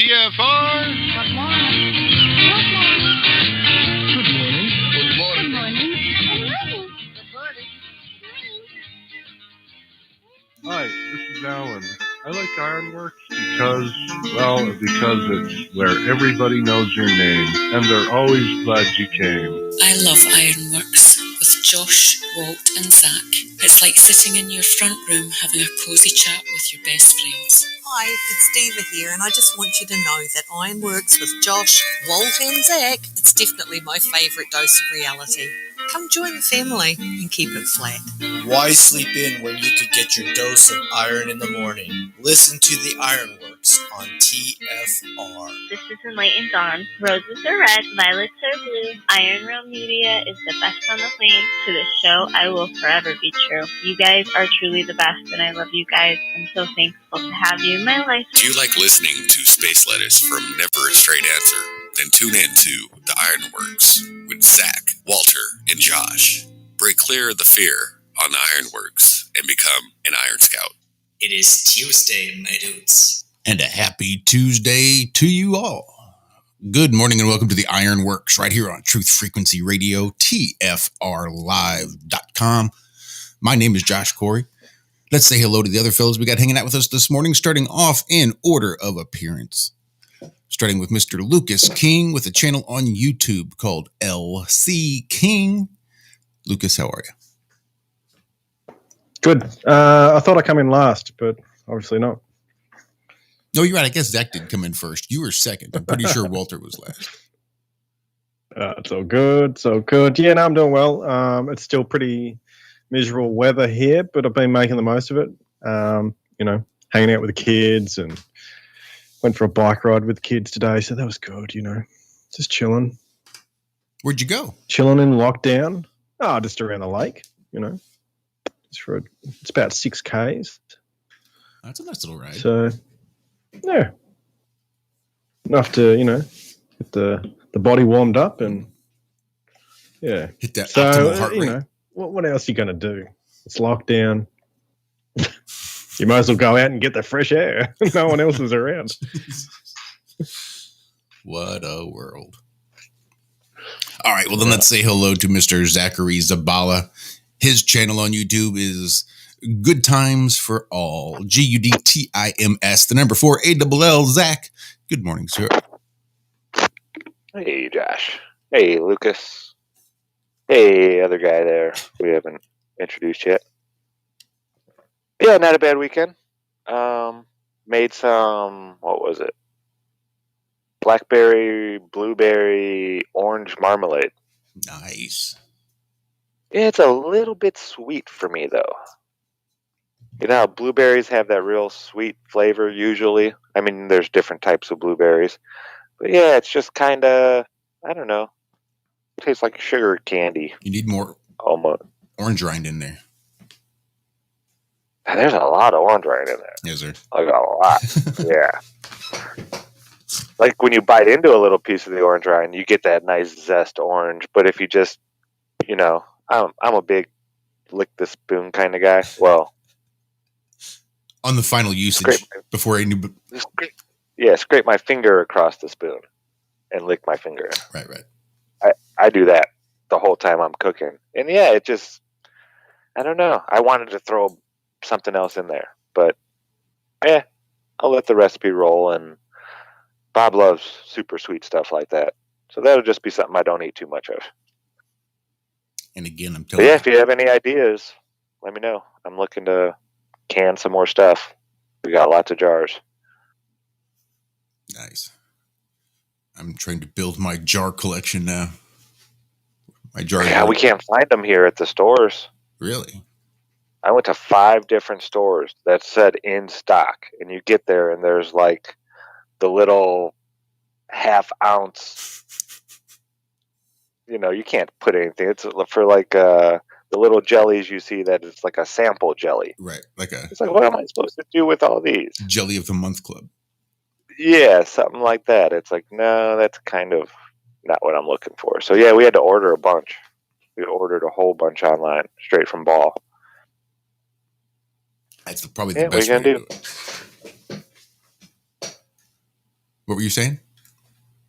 TFR. Good morning. Good morning. Good morning. Hi, this is Alan. I like Ironworx because it's where everybody knows your name, and they're always glad you came. I love Ironworx with Josh, Walt and Zach. It's like sitting in your front room having a cosy chat with your best friends. Hi, it's Diva here, and I just want you to know that Ironworx with Josh, Walt and Zach, it's definitely my favourite dose of reality. Come join the family and keep it flat. Why sleep in when you could get your dose of iron in the morning? Listen to the Ironworx on TFR. This is Enlightened Dawn. Roses are red, violets are blue. Iron Realm Media is the best on the planet. To this show, I will forever be true. You guys are truly the best, and I love you guys. I'm so thankful to have you in my life. Do you like listening to Space Lettuce from Never a Straight Answer? Then tune in to The Ironworx with Zach, Walter, and Josh. Break clear of the fear on The Ironworx and become an Iron Scout. It is Tuesday, my dudes. And a happy Tuesday to you all. Good morning and welcome to the Ironworx right here on Truth Frequency Radio, TFRlive.com. My name is Josh Corey. Let's say hello to the other fellows we got hanging out with us this morning, starting off in order of appearance. Starting with Mr. Lucas King with a channel on YouTube called LC King. Lucas, how are you? Good. I thought I'd come in last, but obviously not. No, you're right. I guess Zach did come in first. You were second. I'm pretty sure Walter was last. It's all good. So good. Yeah, no, I'm doing well. It's still pretty miserable weather here, but I've been making the most of it. Hanging out with the kids and went for a bike ride with the kids today. So that was good, just chilling. Where'd you go? Chilling in lockdown. Just around the lake, It's about 6 Ks. That's a nice little ride. So, yeah. Enough to, get the body warmed up and, yeah. Hit that optimal heart rate. What else are you going to do? It's lockdown. You might as well go out and get the fresh air. No one else is around. What a world. All right, well, then let's say hello to Mr. Zachary Zabala. His channel on YouTube is Good Times for All. GUDTIMS, the number 4 ALL. Zach, good morning, sir. Hey, Josh. Hey, Lucas. Hey, other guy there we haven't introduced yet. Yeah, not a bad weekend. Made some, what was it? Blackberry, blueberry, orange marmalade. Nice. It's a little bit sweet for me, though. You know how blueberries have that real sweet flavor usually? I mean, there's different types of blueberries. But yeah, it's just kind of, I don't know. It tastes like sugar candy. You need more almost orange rind in there. There's a lot of orange rind in there. Yes, sir. Like a lot. Yeah. Like when you bite into a little piece of the orange rind, you get that nice zest orange. But if you just, I'm a big lick the spoon kind of guy. Well, on the final usage before I knew. Scrape my finger across the spoon and lick my finger. Right. I do that the whole time I'm cooking. And yeah, it just, I don't know. I wanted to throw something else in there, but yeah, I'll let the recipe roll. And Bob loves super sweet stuff like that. So that'll just be something I don't eat too much of. And again, I'm telling you. If you have any ideas, let me know. I'm looking to can some more stuff. We got lots of jars. Nice. I'm trying to build my jar collection now. My jar. Yeah, we can't find them here at the stores. Really? I went to 5 different stores that said in stock. And you get there and there's like the little half-ounce, you can't put anything. It's for like the little jellies you see that it's like a sample jelly. Right. It's like, what am I supposed to do with all these? Jelly of the Month Club. Yeah, something like that. It's like, no, that's kind of not what I'm looking for. So yeah, we had to order a bunch. We ordered a whole bunch online, straight from Ball. That's probably the best way to do it. What were you saying?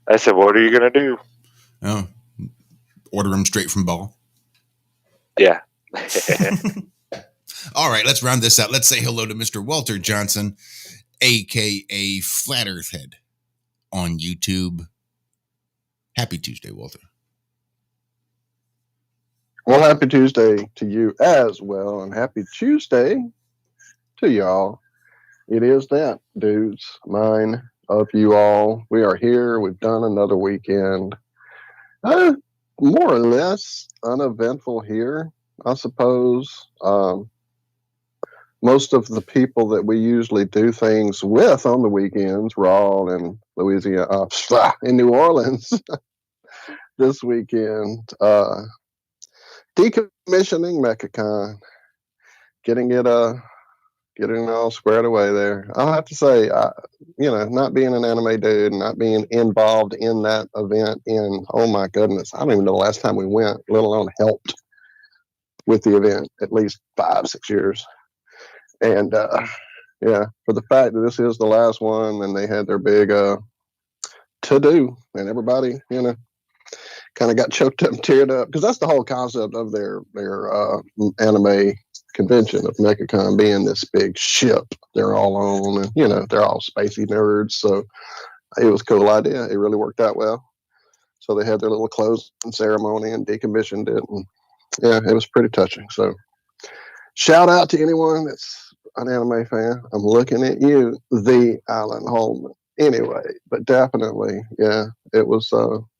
I said, what are you going to do? Oh, order them straight from Ball. Yeah. All right, let's round this out. Let's say hello to Mr. Walter Johnson, a.k.a. Flat Earth Head on YouTube. Happy Tuesday, Walter. Well, happy Tuesday to you as well, and happy Tuesday to y'all. It is that, dudes, mine, of you all. We are here. We've done another weekend. More or less uneventful here, I suppose. Most of the people that we usually do things with on the weekends were all in Louisiana, in New Orleans this weekend. Decommissioning MechaCon, getting it all squared away there. I'll have to say, not being an anime dude, not being involved in that event oh my goodness, I don't even know the last time we went, let alone helped with the event, at least 5-6 years. And for the fact that this is the last one, and they had their big to-do, and everybody, kind of got choked up and teared up, because that's the whole concept of their anime convention of MechaCon being this big ship they're all on, and they're all spacey nerds, so it was a cool idea. It really worked out well. So they had their little closing ceremony and decommissioned it, and it was pretty touching. So shout out to anyone that's an anime fan. I'm looking at you, the Alan Holman. Anyway, but definitely, it was.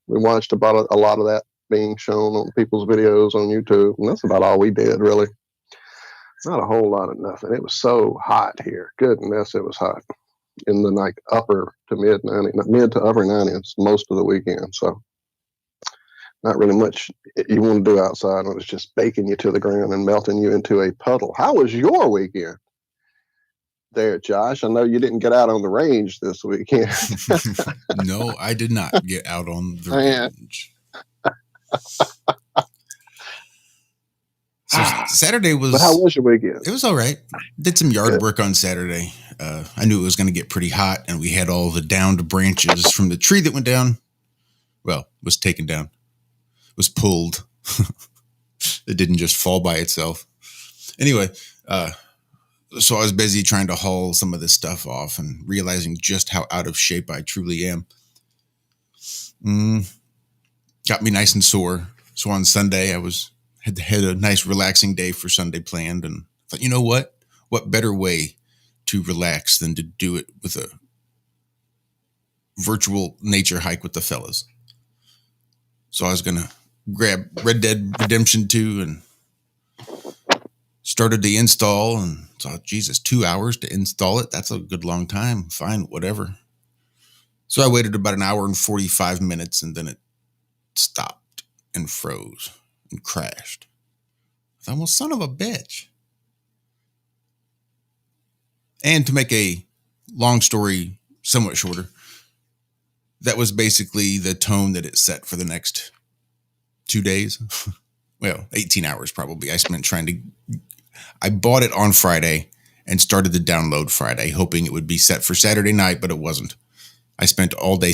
We watched about a lot of that being shown on people's videos on YouTube, and that's about all we did, really. Not a whole lot of nothing. It was so hot here. Goodness, it was hot in the upper to mid to upper 90s most of the weekend. So not really much you want to do outside when it's just baking you to the ground and melting you into a puddle. How was your weekend there, Josh? I know you didn't get out on the range this weekend. No, I did not get out on the range. So Saturday was. But how was your weekend? It was all right. Did some yard work on Saturday. I knew it was going to get pretty hot, and we had all the downed branches from the tree that went down. Well, was taken down. Was pulled. It didn't just fall by itself. Anyway, so I was busy trying to haul some of this stuff off and realizing just how out of shape I truly am. Got me nice and sore. So on Sunday, I had a nice relaxing day for Sunday planned, and thought, you know what? What better way to relax than to do it with a virtual nature hike with the fellas? So I was going to grab Red Dead Redemption 2 and started the install, and thought, Jesus, 2 hours to install it? That's a good long time. Fine, whatever. So I waited about an hour and 45 minutes, and then it stopped and froze and crashed. I thought, well, son of a bitch. And to make a long story somewhat shorter, that was basically the tone that it set for the next 2 days. Well, 18 hours probably. I spent I bought it on Friday and started the download Friday, hoping it would be set for Saturday night, but it wasn't. I spent all day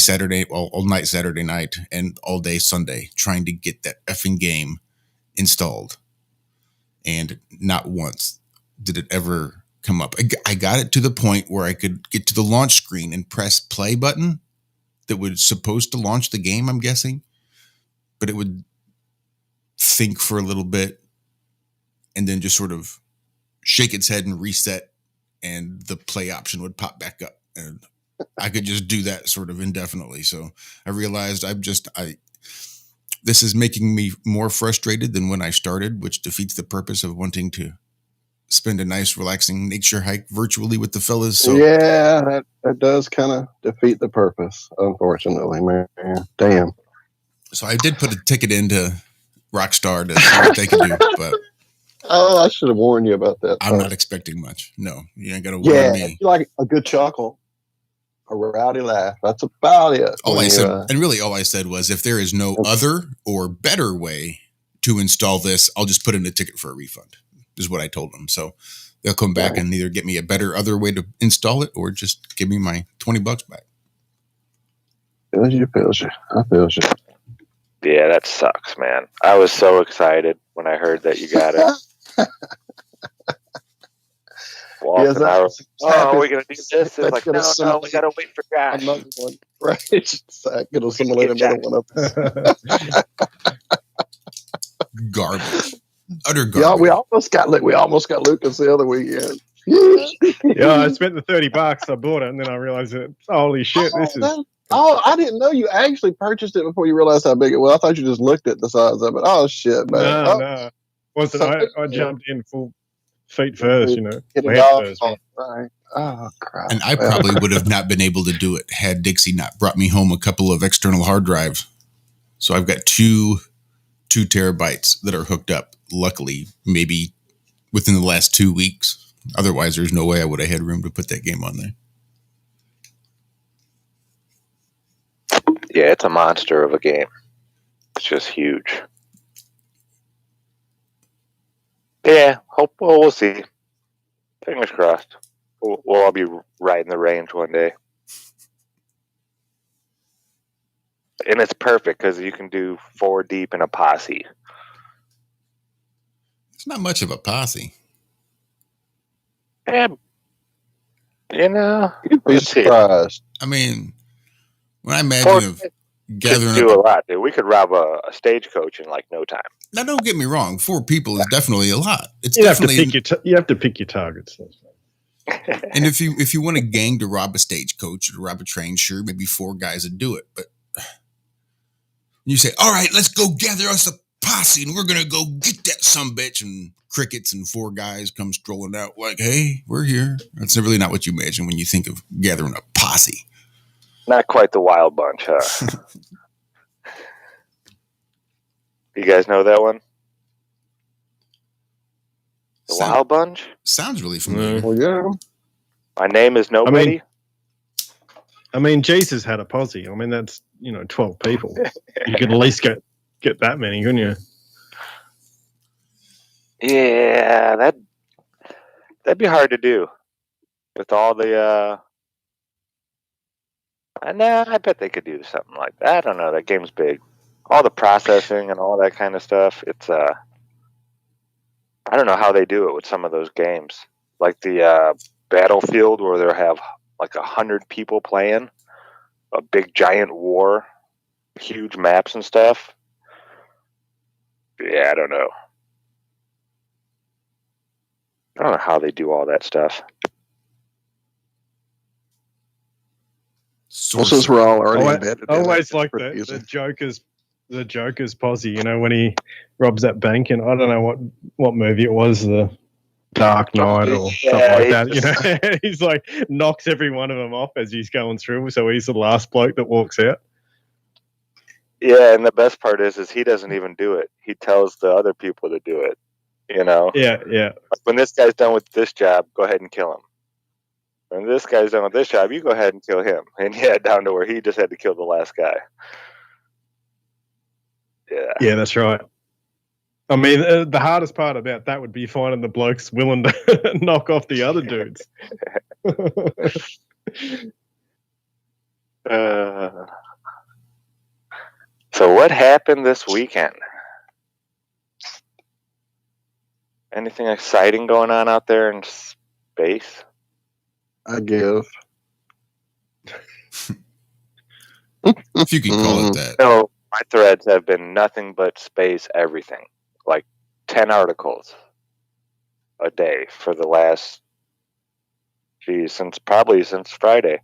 all night Saturday night and all day Sunday trying to get that effing game installed. And not once did it ever come up. I got it to the point where I could get to the launch screen and press play button that was supposed to launch the game, I'm guessing. But it would think for a little bit and then just sort of shake its head and reset, and the play option would pop back up. And I could just do that sort of indefinitely. So I realized this is making me more frustrated than when I started, which defeats the purpose of wanting to spend a nice, relaxing nature hike virtually with the fellas. So yeah, that does kind of defeat the purpose, unfortunately, man. Damn. So I did put a ticket into Rockstar to see what they could do, but I should have warned you about that. I'm not expecting much. No, you ain't got to warn me. You like a good chuckle, a rowdy laugh. That's about it. All I said was, if there is no other or better way to install this, I'll just put in a ticket for a refund, is what I told them. So they'll come back and either get me a better other way to install it or just give me my $20 back. Feels you. I feels you. Yeah, that sucks, man. I was so excited when I heard that you got it. Walt Yes, and I were, happy. we're going to do this. It's like, no, we got to wait for Josh. Another one. Right. Zach going to assimilate another one of us. Garbage. Utter garbage. Yeah, we almost got Lucas the other weekend. Yeah, I spent the $30. I bought it, and then I realized that holy shit, this is. I didn't know you actually purchased it before you realized how big it was. I thought you just looked at the size of it. Oh shit, man! No. Wasn't I jumped in full feet first, you know. Hit it Head off. first. Right. Oh crap. And I probably would have not been able to do it had Dixie not brought me home a couple of external hard drives. So I've got two terabytes that are hooked up. Luckily, maybe within the last 2 weeks. Otherwise, there's no way I would have had room to put that game on there. Yeah, it's a monster of a game. It's just huge. Yeah, we'll see. Fingers crossed. We'll all be riding the range one day. And it's perfect because you can do 4 deep in a posse. It's not much of a posse. Yeah, You'd be surprised. I mean, when I imagine of gathering do a lot, dude. We could rob a stagecoach in like no time. Now, don't get me wrong. 4 people is definitely a lot. It's you definitely you have to pick your targets. And if you want a gang to rob a stagecoach or to rob a train, sure, maybe 4 guys would do it. But you say, all right, let's go gather us a posse and we're going to go get that sumbitch, and crickets and 4 guys come strolling out like, hey, we're here. That's really not what you imagine when you think of gathering a posse. Not quite the Wild Bunch, huh? You guys know that one? The Wild Bunch? Sounds really familiar. Well, yeah. My name is Nobody. I mean, Jesus had a posse. I mean, that's 12 people. You could at least get that many, couldn't you? Yeah, that'd be hard to do with all the. I bet they could do something like that. I don't know. That game's big. All the processing and all that kind of stuff. It's I don't know how they do it with some of those games, like the Battlefield, where they'll have like 100 people playing a big giant war, huge maps and stuff. Yeah, I don't know. I don't know how they do all that stuff. Well, since we're all already embedded, always like the Joker's posse. When he robs that bank, and I don't know what movie it was, the Dark Knight or something like that. He's like knocks every one of them off as he's going through, so he's the last bloke that walks out. Yeah, and the best part is he doesn't even do it. He tells the other people to do it. Yeah. When this guy's done with this job, go ahead and kill him. When this guy's done with this job, you go ahead and kill him. And down to where he just had to kill the last guy. Yeah, that's right. I mean, the hardest part about that would be finding the blokes willing to knock off the other dudes. So what happened this weekend? Anything exciting going on out there in space? I give. If you can call it that. No, my threads have been nothing but space everything. Like 10 articles a day for the last, since Friday.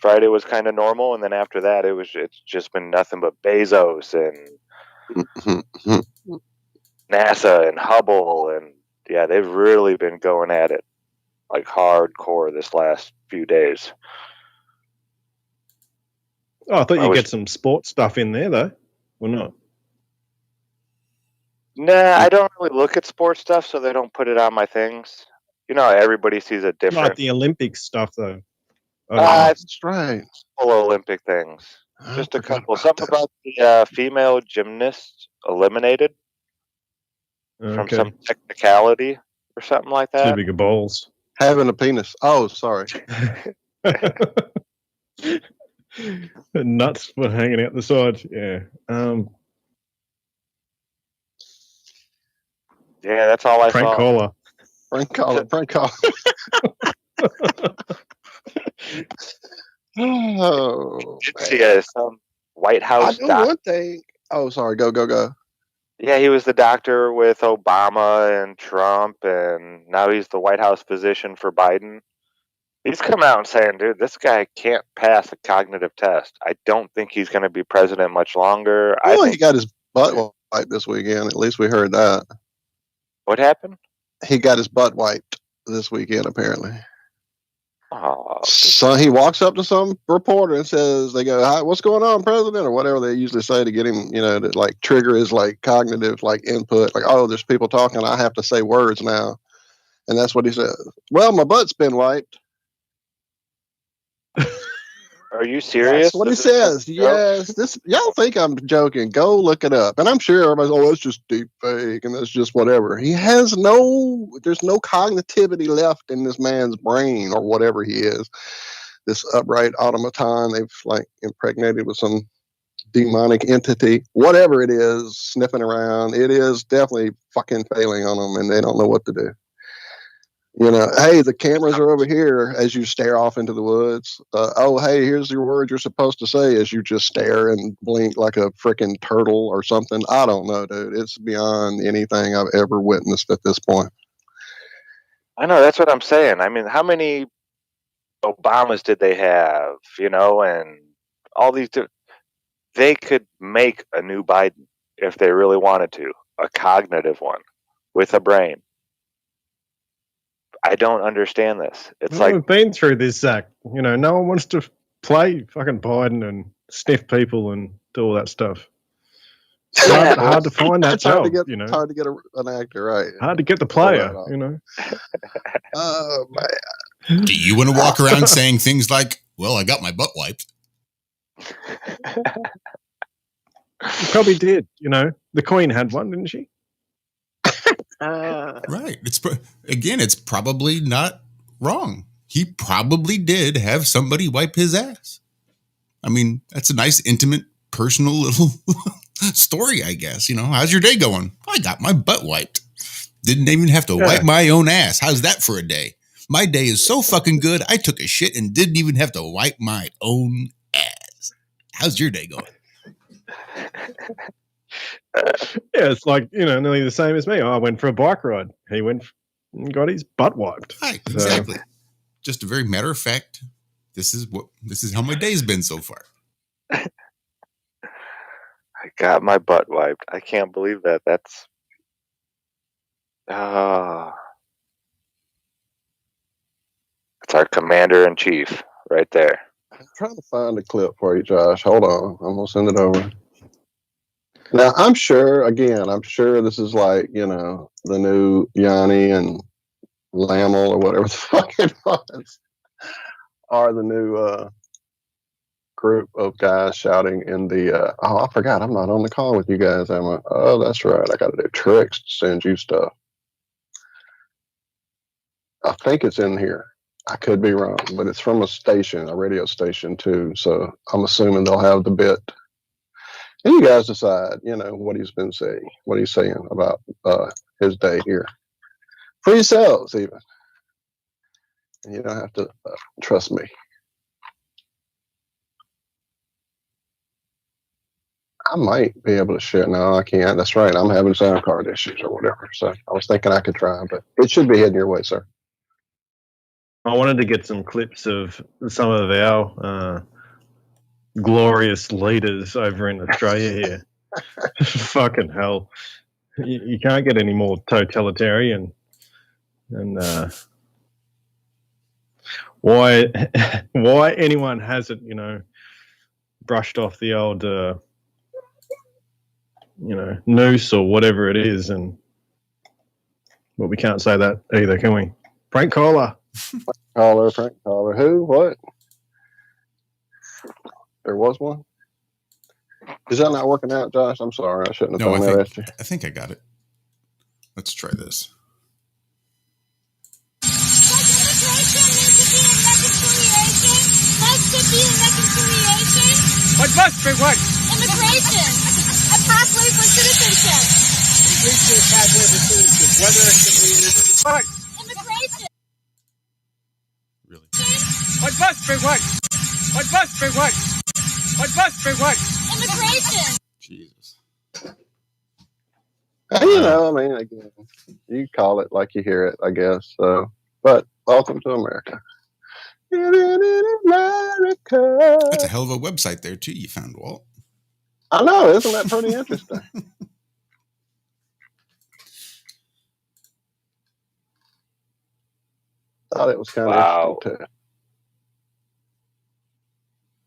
Friday was kind of normal, and then after that, it's just been nothing but Bezos and NASA and Hubble, and they've really been going at it like hardcore this last few days. Oh, I thought you'd get some sports stuff in there, though, or not? Nah, I don't really look at sports stuff, so they don't put it on my things. Everybody sees it different. Like the Olympic stuff, though. That's right. All Olympic things. Just a couple. Something about the female gymnast eliminated from some technicality or something like that. Too big of balls. Having a penis. Oh, sorry. Nuts were hanging out the side. Yeah. Yeah, that's all I Prank saw. caller. Prank caller. Oh, Did man. see some White I House know doc. one thing. Oh, sorry. Go. Yeah, he was the doctor with Obama and Trump, and now he's the White House physician for Biden. He's come out and saying, dude, this guy can't pass a cognitive test. I don't think he's going to be president much longer. Well, he got his butt wiped this weekend. At least we heard that. What happened? He got his butt wiped this weekend, apparently. Oh, So he walks up to some reporter and says, they go, "Hi, what's going on, President?" or whatever they usually say to get him, to like trigger his like cognitive like input. Like, oh, there's people talking. I have to say words now. And that's what he said. Well, my butt's been wiped. are you serious? That's what he says. Yes. Y'all think I'm joking. Go look it up. And I'm sure everybody's, oh, it's just deep fake and that's just whatever. There's no cognitivity left in this man's brain or whatever he is. This upright automaton they've like impregnated with some demonic entity, whatever it is, sniffing around. It is definitely fucking failing on them and they don't know what to do. Hey, the cameras are over here as you stare off into the woods. Oh, hey, here's your word you're supposed to say as you just stare and blink like a freaking turtle or something. I don't know, dude. It's beyond anything I've ever witnessed at this point. I know, that's what I'm saying. I mean, how many Obamas did they have, and all these they could make a new Biden if they really wanted to, a cognitive one with a brain. I don't understand this. It's like we've been through this, Zach. No one wants to play fucking Biden and sniff people and do all that stuff. It's hard to find that job. It's hard to get an actor, right? Hard to get the player, Oh, man. Do you want to walk around saying things like, well, I got my butt wiped? You probably did. The Queen had one, didn't she? Right. It's probably not wrong. He probably did have somebody wipe his ass. I mean, that's a nice, intimate, personal little story, I guess. How's your day going? I got my butt wiped. Didn't even have to wipe my own ass. How's that for a day? My day is so fucking good. I took a shit and didn't even have to wipe my own ass. How's your day going? Yeah, it's like, nearly the same as me. I went for a bike ride. He went and got his butt wiped. Right, exactly. Just a very matter of fact, this is how my day's been so far. I got my butt wiped. I can't believe that. That's it's our commander-in-chief right there. I'm trying to find a clip for you, Josh. Hold on. I'm going to send it over. Now, I'm sure this is like, the new Yanni and Lammel or whatever the fuck it was, are the new group of guys shouting in the, I forgot, I'm not on the call with you guys, am I? Oh, that's right. I got to do tricks to send you stuff. I think it's in here. I could be wrong, but it's from a radio station too. So I'm assuming they'll have the bit. And you guys decide, what he's been saying, what he's saying about his day here. For yourselves, even. And you don't have to trust me. I might be able to share. No, I can't. That's right. I'm having sound card issues or whatever. So I was thinking I could try, but it should be heading your way, sir. I wanted to get some clips of some of our glorious leaders over in Australia here. Fucking hell. You can't get any more totalitarian. And why anyone hasn't, brushed off the old, noose or whatever it is. But we can't say that either, can we? Prank caller. Prank caller. Who? What? There was one? Is that not working out, Josh? I'm sorry. I shouldn't have thrown that at you. I think I got it. Let's try this. Needs to be reconciliation. must be what? Immigration. A pathway for citizenship. Immigration, a pathway for citizenship. Whether it can be what? Immigration. Really? What must be what? What must be what? What must be what? Immigration. Jesus. You know, I mean, again, you call it like you hear it, I guess. So, but welcome to America. America. That's a hell of a website there, too, you found, Walt. I know, isn't that pretty interesting? Thought it was kind of interesting, too.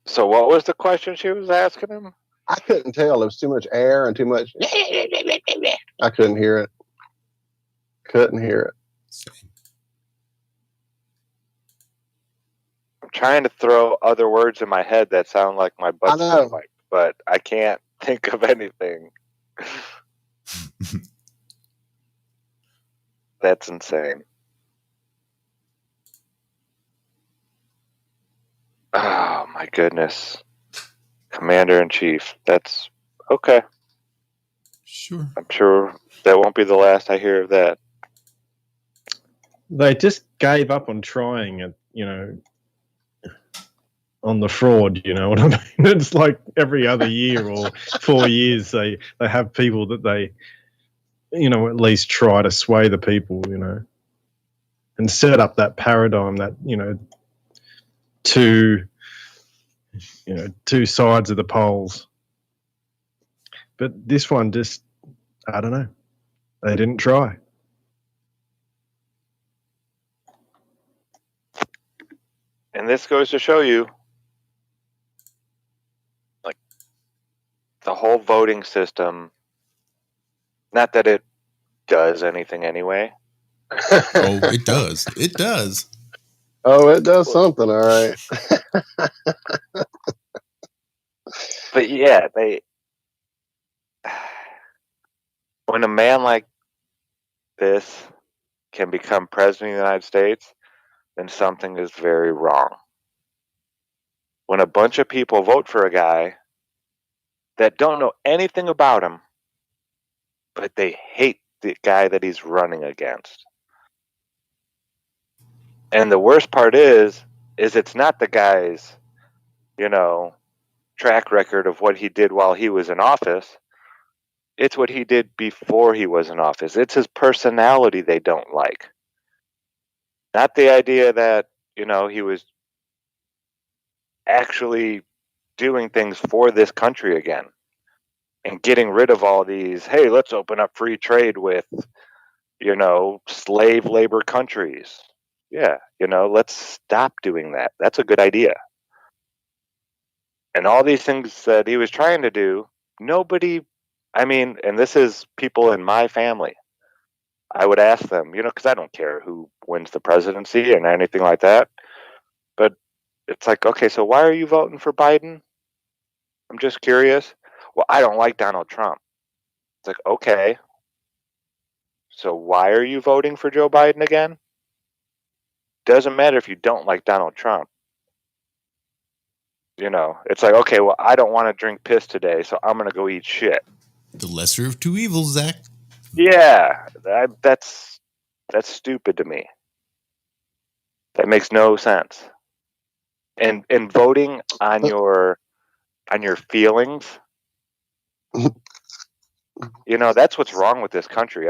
So what was the question she was asking him? I couldn't tell. There was too much air and too much. I couldn't hear it. Couldn't hear it. I'm trying to throw other words in my head that sound like my butt's been wiped, but I can't think of anything. That's insane. Oh my goodness. Commander-in-Chief. That's okay. Sure. I'm sure that won't be the last I hear of that. They just gave up on trying it, you know, on the fraud, you know what I mean? It's like every other year or 4 years they have people that they, you know, at least try to sway the people, you know, and set up that paradigm that, you know, two sides of the poles. But this one just, I don't know. They didn't try. And this goes to show you, like, the whole voting system, not that it does anything anyway. Oh, it does. It does. Oh, it does something, all right. But yeah, when a man like this can become president of the United States, then something is very wrong. When a bunch of people vote for a guy that don't know anything about him, but they hate the guy that he's running against. And the worst part is it's not the guy's, you know, track record of what he did while he was in office. It's what he did before he was in office. It's his personality they don't like. Not the idea that, you know, he was actually doing things for this country again and getting rid of all these, hey, let's open up free trade with, you know, slave labor countries. Yeah, you know, let's stop doing that. That's a good idea. And all these things that he was trying to do, nobody, I mean, and this is people in my family. I would ask them, you know, because I don't care who wins the presidency and anything like that. But it's like, okay, so why are you voting for Biden? I'm just curious. Well, I don't like Donald Trump. It's like, okay. So why are you voting for Joe Biden again? Doesn't matter if you don't like Donald Trump. You know, it's like, okay, well, I don't want to drink piss today, so I'm going to go eat shit. The lesser of two evils, Zach. Yeah, that's stupid to me. That makes no sense. And voting on your feelings, you know, that's what's wrong with this country.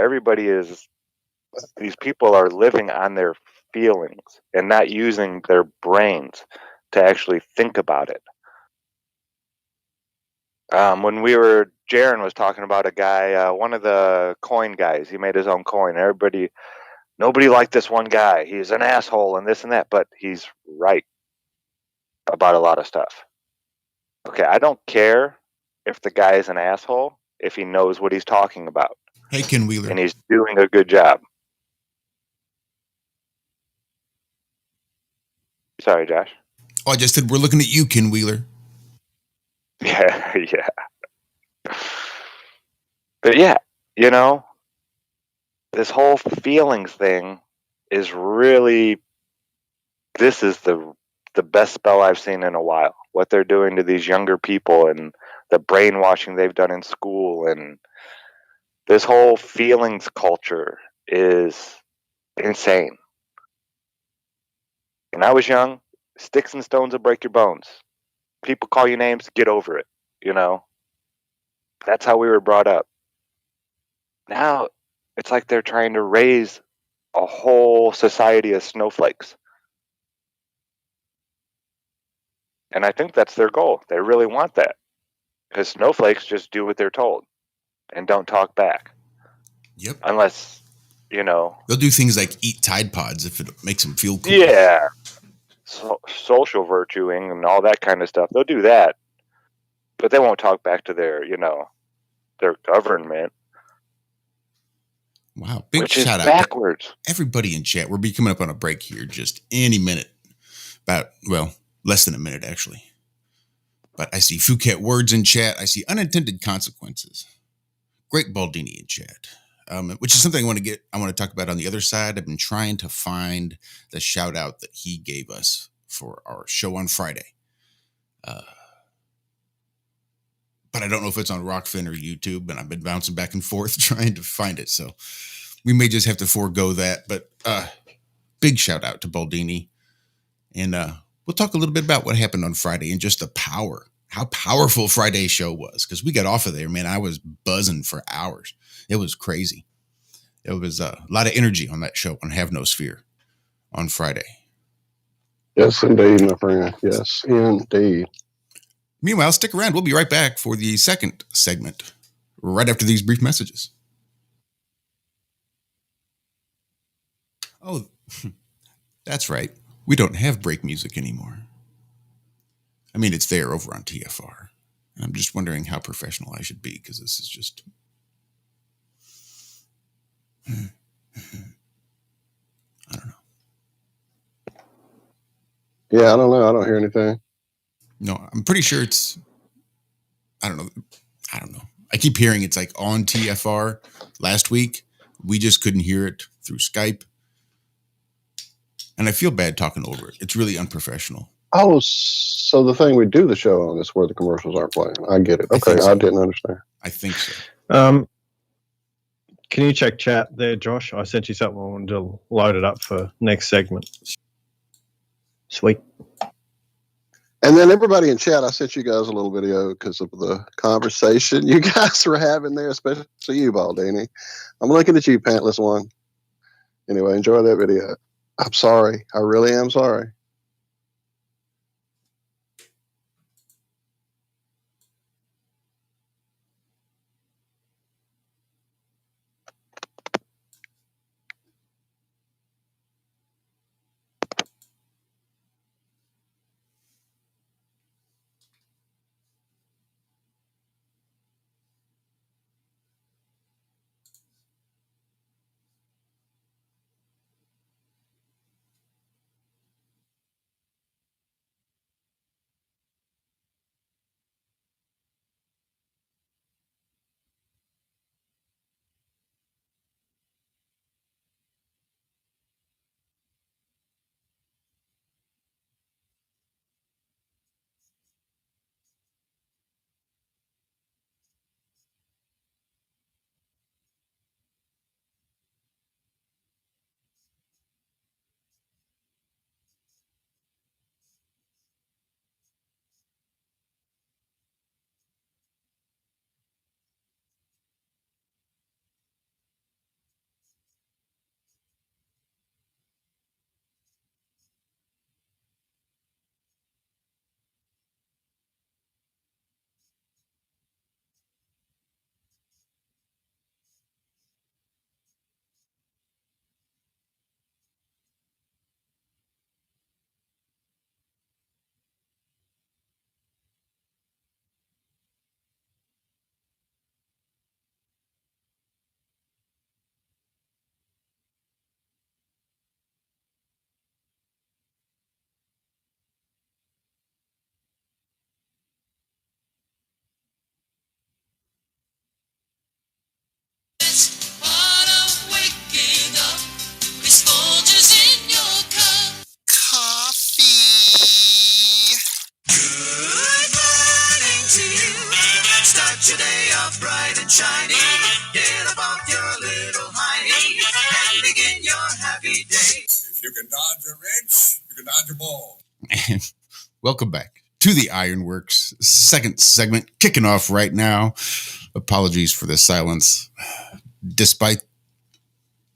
These people are living on their feelings and not using their brains to actually think about it. When Jaron was talking about a guy, one of the coin guys, he made his own coin. Nobody liked this one guy. He's an asshole and this and that, but he's right about a lot of stuff. Okay, I don't care if the guy is an asshole if he knows what he's talking about. Hey, Ken Wheeler. And he's doing a good job. Sorry, Josh. Oh, I just said we're looking at you, Ken Wheeler. Yeah. But yeah, you know, this whole feelings thing is really, this is the the best spell I've seen in a while. What they're doing to these younger people and the brainwashing they've done in school, and this whole feelings culture is insane. When I was young, sticks and stones will break your bones. People call you names, get over it. You know, that's how we were brought up. Now it's like they're trying to raise a whole society of snowflakes. And I think that's their goal. They really want that. Because snowflakes just do what they're told and don't talk back. Yep. Unless, you know. They'll do things like eat Tide Pods if it makes them feel cool. Yeah. Social virtuing and all that kind of stuff. They'll do that. But they won't talk back to their, you know, their government. Wow. Big which shout is out backwards. to everybody in chat. We'll be coming up on a break here just any minute. About, well, less than a minute, actually. But I see Phuket words in chat. I see unintended consequences. Great Baldini in chat, which is something I want to talk about on the other side. I've been trying to find the shout out that he gave us for our show on Friday. But I don't know if it's on Rockfin or YouTube, and I've been bouncing back and forth trying to find it. So we may just have to forego that. But big shout out to Baldini. And we'll talk a little bit about what happened on Friday and just the power, how powerful Friday's show was. Because we got off of there, man. I was buzzing for hours. It was crazy. It was a lot of energy on that show on Have No Sphere on Friday. Yes, indeed, my friend. Yes, indeed. Meanwhile, stick around. We'll be right back for the second segment right after these brief messages. Oh, that's right. We don't have break music anymore. I mean, it's there over on TFR. I'm just wondering how professional I should be because this is just... I don't know. Yeah, I don't know. I don't hear anything. No, I'm pretty sure it's... I don't know. I keep hearing it's like on TFR last week. We just couldn't hear it through Skype. And I feel bad talking over it. It's really unprofessional. Oh, so the thing we do the show on is where the commercials aren't playing. I get it. Okay, I didn't understand. I think so. Can you check chat there, Josh? I sent you something. I wanted to load it up for next segment. Sweet. And then everybody in chat, I sent you guys a little video because of the conversation you guys were having there, especially you, Baldini. I'm looking at you, Pantless One. Anyway, enjoy that video. I'm sorry. I really am sorry. dodge a wrench, you can dodge a ball. And welcome back to the Ironworx second segment, kicking off right now. Apologies for the silence. Despite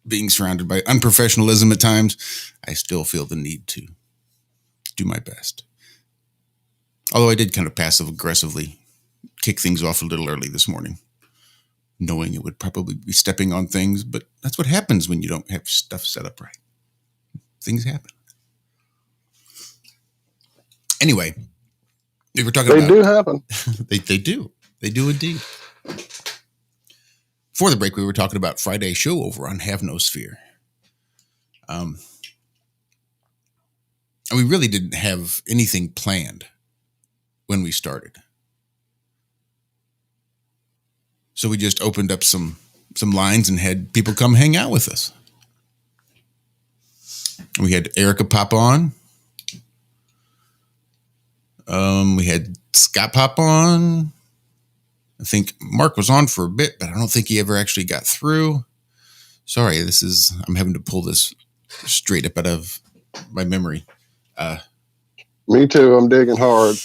being surrounded by unprofessionalism at times, I still feel the need to do my best. Although I did kind of passive-aggressively kick things off a little early this morning, knowing it would probably be stepping on things, but that's what happens when you don't have stuff set up right. Things happen. Anyway, we were talking about... They do happen. They do. They do indeed. Before the break, we were talking about Friday's show over on Have No Sphere. And we really didn't have anything planned when we started. So we just opened up some lines and had people come hang out with us. We had Erica pop on. We had Scott pop on. I think Mark was on for a bit, but I don't think he ever actually got through. Sorry, I'm having to pull this straight up out of my memory. Me too. I'm digging hard.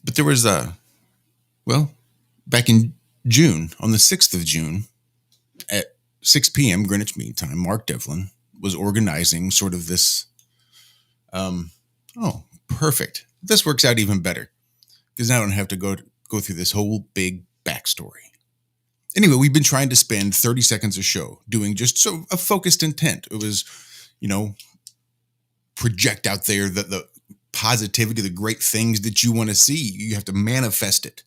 But there was back in June, on the 6th of June, at 6 p.m. Greenwich Mean Time, Mark Devlin was organizing sort of this, perfect. This works out even better, because now I don't have to go through this whole big backstory. Anyway, we've been trying to spend 30 seconds a show doing just so a focused intent. It was, project out there the positivity, the great things that you want to see. You have to manifest it.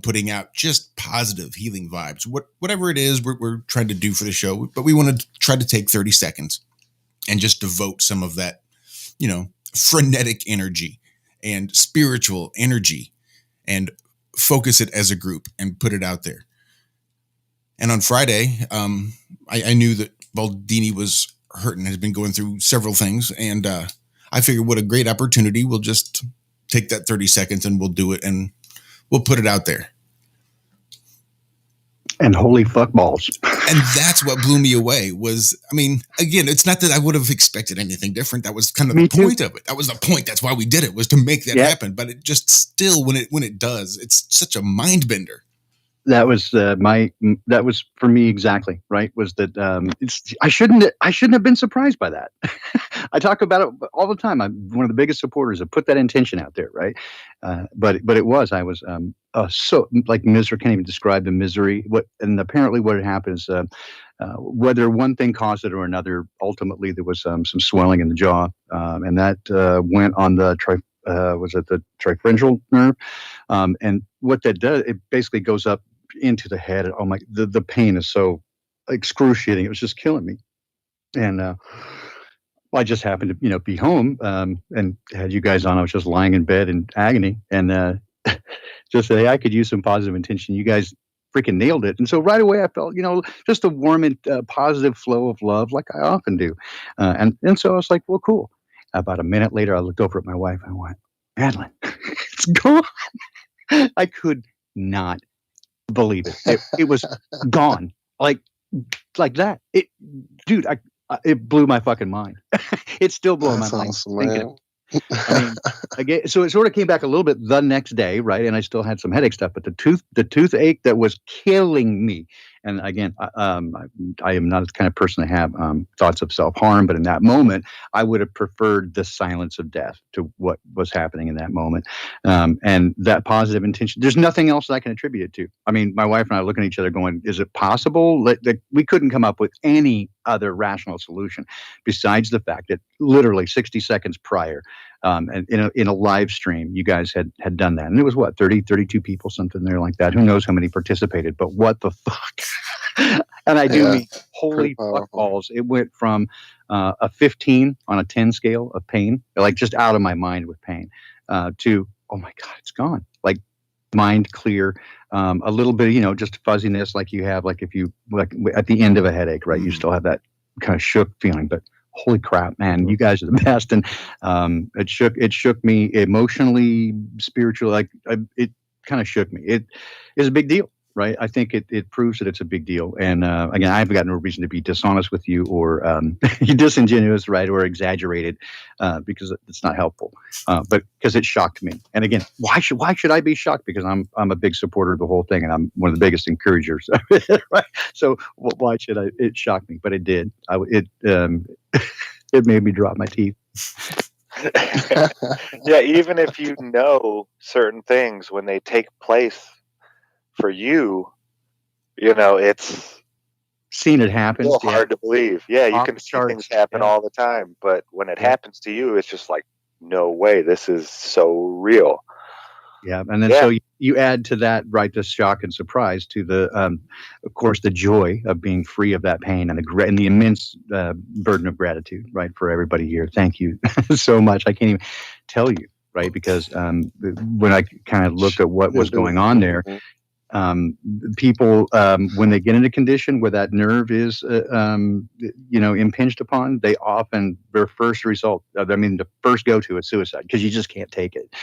Putting out just positive healing vibes. Whatever it is we're trying to do for the show, but we want to try to take 30 seconds and just devote some of that, frenetic energy and spiritual energy and focus it as a group and put it out there. And on Friday, I knew that Baldini was hurt and has been going through several things. And I figured what a great opportunity. We'll just take that 30 seconds and we'll do it and we'll put it out there. And holy fuck balls. And that's what blew me away was, again, it's not that I would have expected anything different. That was kind of the point of it. That was the point. That's why we did it, was to make that happen. But it just still, when it does, it's such a mind bender. That was that was for me exactly right. Was that I shouldn't have been surprised by that. I talk about it all the time. I'm one of the biggest supporters of put that intention out there, right? But it was I was so like misery. Can't even describe the misery. And apparently what had happened is whether one thing caused it or another. Ultimately, there was some swelling in the jaw, and that went on the the tripharyngeal nerve, and what that does, it basically goes up into the head. Oh my, the pain is so excruciating. It was just killing me. And I just happened to, be home and had you guys on. I was just lying in bed in agony and just say, hey, I could use some positive intention. You guys freaking nailed it. And so right away I felt, just a warm and positive flow of love like I often do. And so I was like, well, cool. About a minute later, I looked over at my wife and I went, Madeline, it's gone. I could not believe it. It was gone. Like that. It blew my fucking mind. It's still blowing my mind. Awesome, Again, so it sort of came back a little bit the next day, right? And I still had some headache stuff, but the toothache that was killing me. And again, I am not the kind of person to have thoughts of self-harm, but in that moment, I would have preferred the silence of death to what was happening in that moment. And that positive intention, there's nothing else that I can attribute it to. My wife and I are looking at each other going, is it possible? That we couldn't come up with any other rational solution besides the fact that literally 60 seconds prior, and in a live stream, you guys had done that. And it was 30, 32 people, something there like that. Who knows how many participated, but what the fuck? And I do mean holy fuck balls. It went from a 15 on a 10 scale of pain, like just out of my mind with pain, to, oh my God, it's gone. Like mind clear, a little bit, just fuzziness like you have, like if you, like at the end of a headache, right? You still have that kind of shook feeling, but holy crap, man, you guys are the best. And it shook me emotionally, spiritually, it kind of shook me. It is a big deal. right? I think it proves that it's a big deal. And again, I've got no reason to be dishonest with you or disingenuous, right, or exaggerated, because it's not helpful. But because it shocked me. And again, why should I be shocked? Because I'm a big supporter of the whole thing, and I'm one of the biggest encouragers of it, right? So why should I? It shocked me, but it did. It made me drop my teeth. Yeah, even if you know certain things when they take place for you, it's seen it happen. still hard to believe. Yeah, you Off can the see charts, things happen yeah. all the time, but when it Yeah. happens to you, it's just like, no way, this is so real. Yeah, and then Yeah. so you add to that, right, the shock and surprise to the, of course, the joy of being free of that pain and the immense burden of gratitude, right, for everybody here. Thank you so much. I can't even tell you, right, because when I kind of looked at what was going on there, people, when they get in a condition where that nerve is, impinged upon, they often, their first result, the first go-to is suicide, because you just can't take it.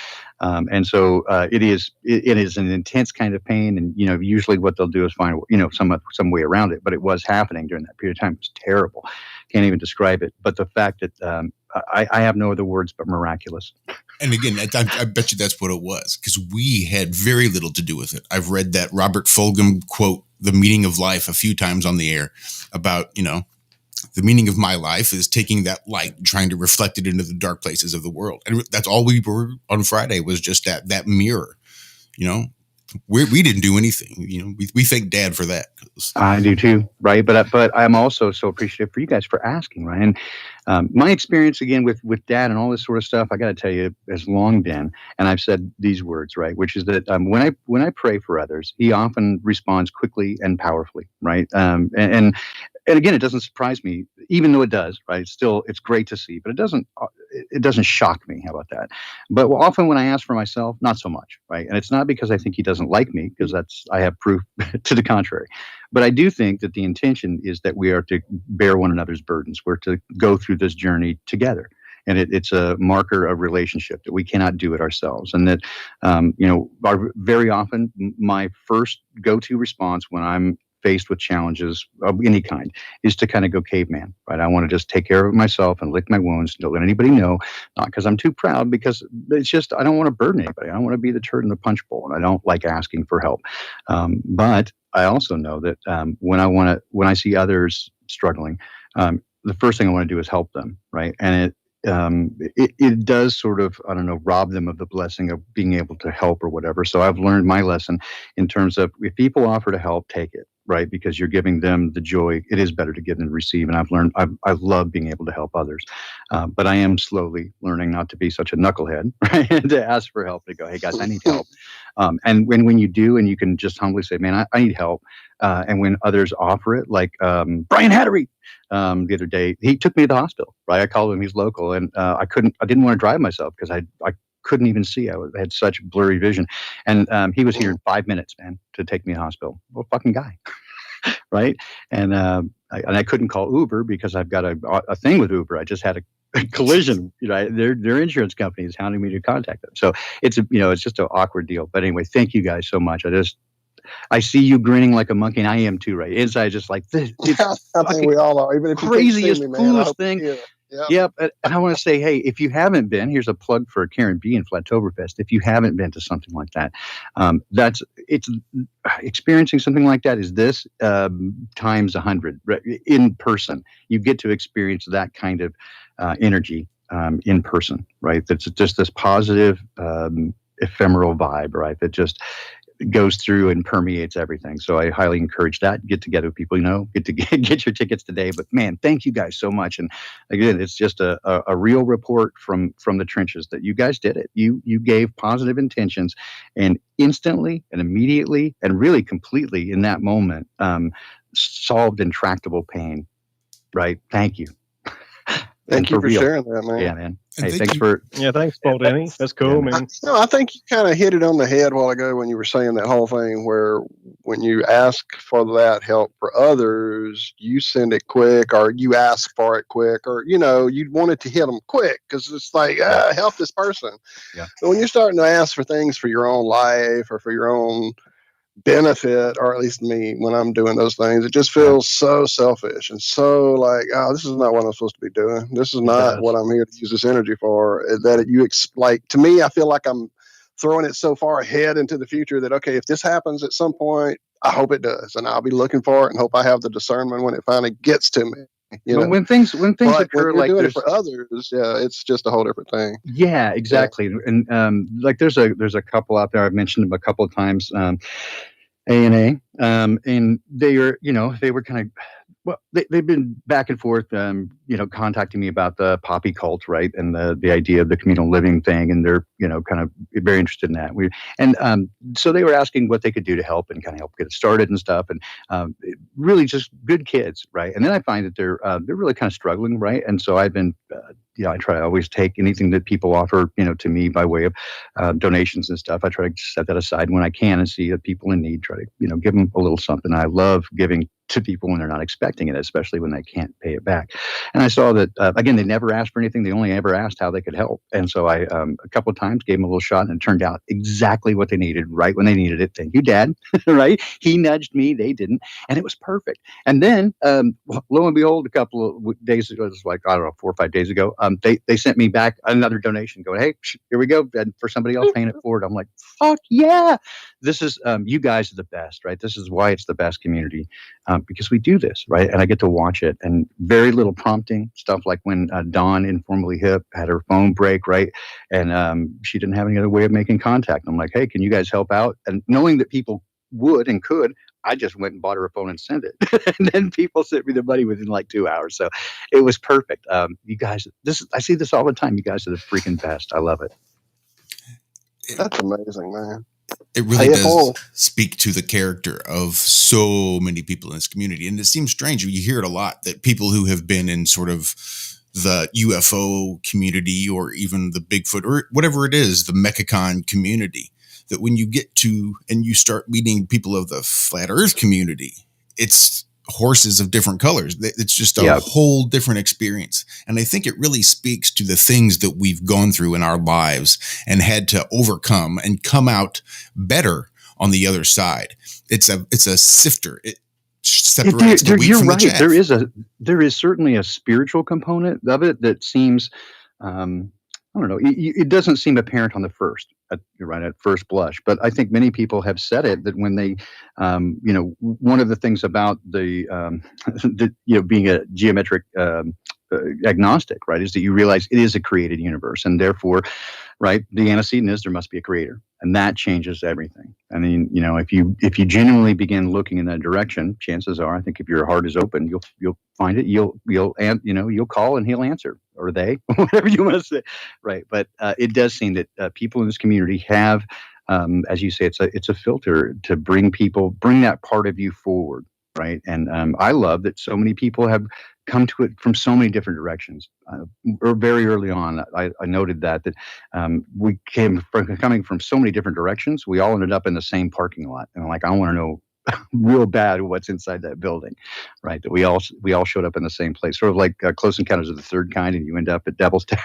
And so it is an intense kind of pain. And, usually what they'll do is find, some way around it. But it was happening during that period of time. It was terrible. Can't even describe it. But the fact that I have no other words but miraculous. And again, I bet you that's what it was, because we had very little to do with it. I've read that Robert Fulghum quote, "The meaning of life," a few times on the air about, the meaning of my life is taking that light and trying to reflect it into the dark places of the world. And that's all we were on Friday, was just that mirror. We didn't do anything. We thank Dad for that. I do too, right? But I'm also so appreciative for you guys for asking, right? And my experience again with Dad and all this sort of stuff, I got to tell you, has long been, and I've said these words, right? Which is that when I pray for others, he often responds quickly and powerfully, right? And again, it doesn't surprise me, even though it does, right? It's great to see, but it doesn't shock me. How about that? But often when I ask for myself, not so much, right? And it's not because I think he doesn't like me, because I have proof to the contrary. But I do think that the intention is that we are to bear one another's burdens. We're to go through this journey together. And it's a marker of relationship that we cannot do it ourselves. And that, very often my first go-to response when I'm faced with challenges of any kind is to kind of go caveman, right? I want to just take care of it myself and lick my wounds, don't let anybody know, not because I'm too proud, because it's just, I don't want to burden anybody. I don't want to be the turd in the punch bowl, and I don't like asking for help. But I also know that when I see others struggling, the first thing I want to do is help them, right? And it does sort of, I don't know, rob them of the blessing of being able to help or whatever. So I've learned my lesson in terms of, if people offer to help, take it, right? Because you're giving them the joy. It is better to give than receive. And I've learned, I love being able to help others. But I am slowly learning not to be such a knucklehead, right? And to ask for help, to go, hey guys, I need help. And when you do, and you can just humbly say, man, I need help. And when others offer it, like Brian Hattery, the other day, he took me to the hospital, right? I called him, he's local, and I didn't want to drive myself because I couldn't even see. I had such blurry vision. And he was here in 5 minutes, man, to take me to the hospital. Well, fucking guy. Right. And I couldn't call Uber because I've got a thing with Uber. I just had a collision. Their insurance company is hounding me to contact them. So it's just an awkward deal. But anyway, thank you guys so much. I see you grinning like a monkey, and I am too, right? Inside, just like this. I think we all are. Even if you craziest, can't see me, man, coolest thing. Yep. And I want to say, hey, if you haven't been, here's a plug for Karen B and Flattoberfest. If you haven't been to something like that, it's experiencing something like that is this times 100 in person. You get to experience that kind of energy in person, right? That's just this positive, ephemeral vibe, right? That just goes through and permeates everything. So I highly encourage that. Get together with people get your tickets today. But man, thank you guys so much. And again, it's just a real report from the trenches that you guys did it. You gave positive intentions, and instantly and immediately and really completely in that moment solved intractable pain. Right? Thank you. Thank you for sharing that, man. Yeah, man. And hey, thanks for Paul Denny. That's cool, man. I think you kind of hit it on the head a while ago when you were saying that whole thing where when you ask for that help for others, you send it quick, or you ask for it quick, or you want it to hit them quick because it's like help this person. Yeah. But when you're starting to ask for things for your own life or for your own benefit, or at least me, when I'm doing those things. It just feels so selfish and so like, oh, this is not what I'm supposed to be doing. This is not what I'm here to use this energy for. Like, to me, I feel like I'm throwing it so far ahead into the future that, okay, if this happens at some point, I hope it does, and I'll be looking for it and hope I have the discernment when it finally gets to me. When things but occur, when you're like doing it there's for others, yeah, it's just a whole different thing. Yeah, exactly. And like there's a couple out there, I've mentioned them a couple of times, A&A, and they are, they were kind of, well, they've been back and forth, contacting me about the poppy cult, right, and the idea of the communal living thing, and they're, kind of very interested in that. So they were asking what they could do to help and kind of help get it started and stuff, and really just good kids, right? And then I find that they're really kind of struggling, right? And so I've been, I try to always take anything that people offer, to me by way of donations and stuff. I try to set that aside when I can and see that people in need, try to, give them a little something. I love giving to people when they're not expecting it, especially when they can't pay it back. And I saw that, again, they never asked for anything. They only ever asked how they could help. And so I, a couple of times, gave them a little shot, and it turned out exactly what they needed, right when they needed it. Thank you, Dad. Right? He nudged me. They didn't. And it was perfect. And then, lo and behold, a couple of days ago, it was like, I don't know, 4 or 5 days ago, they sent me back another donation going, hey, here we go. And for somebody else paying it forward. I'm like, fuck yeah. This is, you guys are the best, right? This is why it's the best community. Because we do this, right? And I get to watch it, and very little prompting, stuff like when Dawn, informally hip, had her phone break, right? And she didn't have any other way of making contact. I'm like, hey, can you guys help out? And knowing that people would and could, I just went and bought her a phone and sent it. And then people sent me the money within like 2 hours. So it was perfect. You guys, I see this all the time. You guys are the freaking best. I love it. That's amazing, man. It really does speak to the character of so many people in this community. And it seems strange. You hear it a lot, that people who have been in sort of the UFO community, or even the Bigfoot, or whatever it is, the Mechacon community, that when you get to and you start meeting people of the flat earth community, it's horses of different colors. It's just a whole different experience. And I think it really speaks to the things that we've gone through in our lives and had to overcome and come out better on the other side. It's a sifter. It separates the wheat from the chaff. There is certainly a spiritual component of it that seems, I don't know. It doesn't seem apparent on the at first blush, but I think many people have said it, that when they, one of the things about the being a geometric agnostic, right, is that you realize it is a created universe, and therefore, right, the antecedent is there must be a creator, and that changes everything. I mean, if you genuinely begin looking in that direction, chances are, I think, if your heart is open, you'll find it. You'll call and he'll answer, or they, whatever you want to say, right? But it does seem that people in this community have, as you say, it's a filter to bring that part of you forward, right? And I love that so many people have come to it from so many different directions. Very early on, I noted that we coming from so many different directions. We all ended up in the same parking lot, and I want to know real bad what's inside that building, right? That we all showed up in the same place, sort of like Close Encounters of the Third Kind, and you end up at Devil's Tower,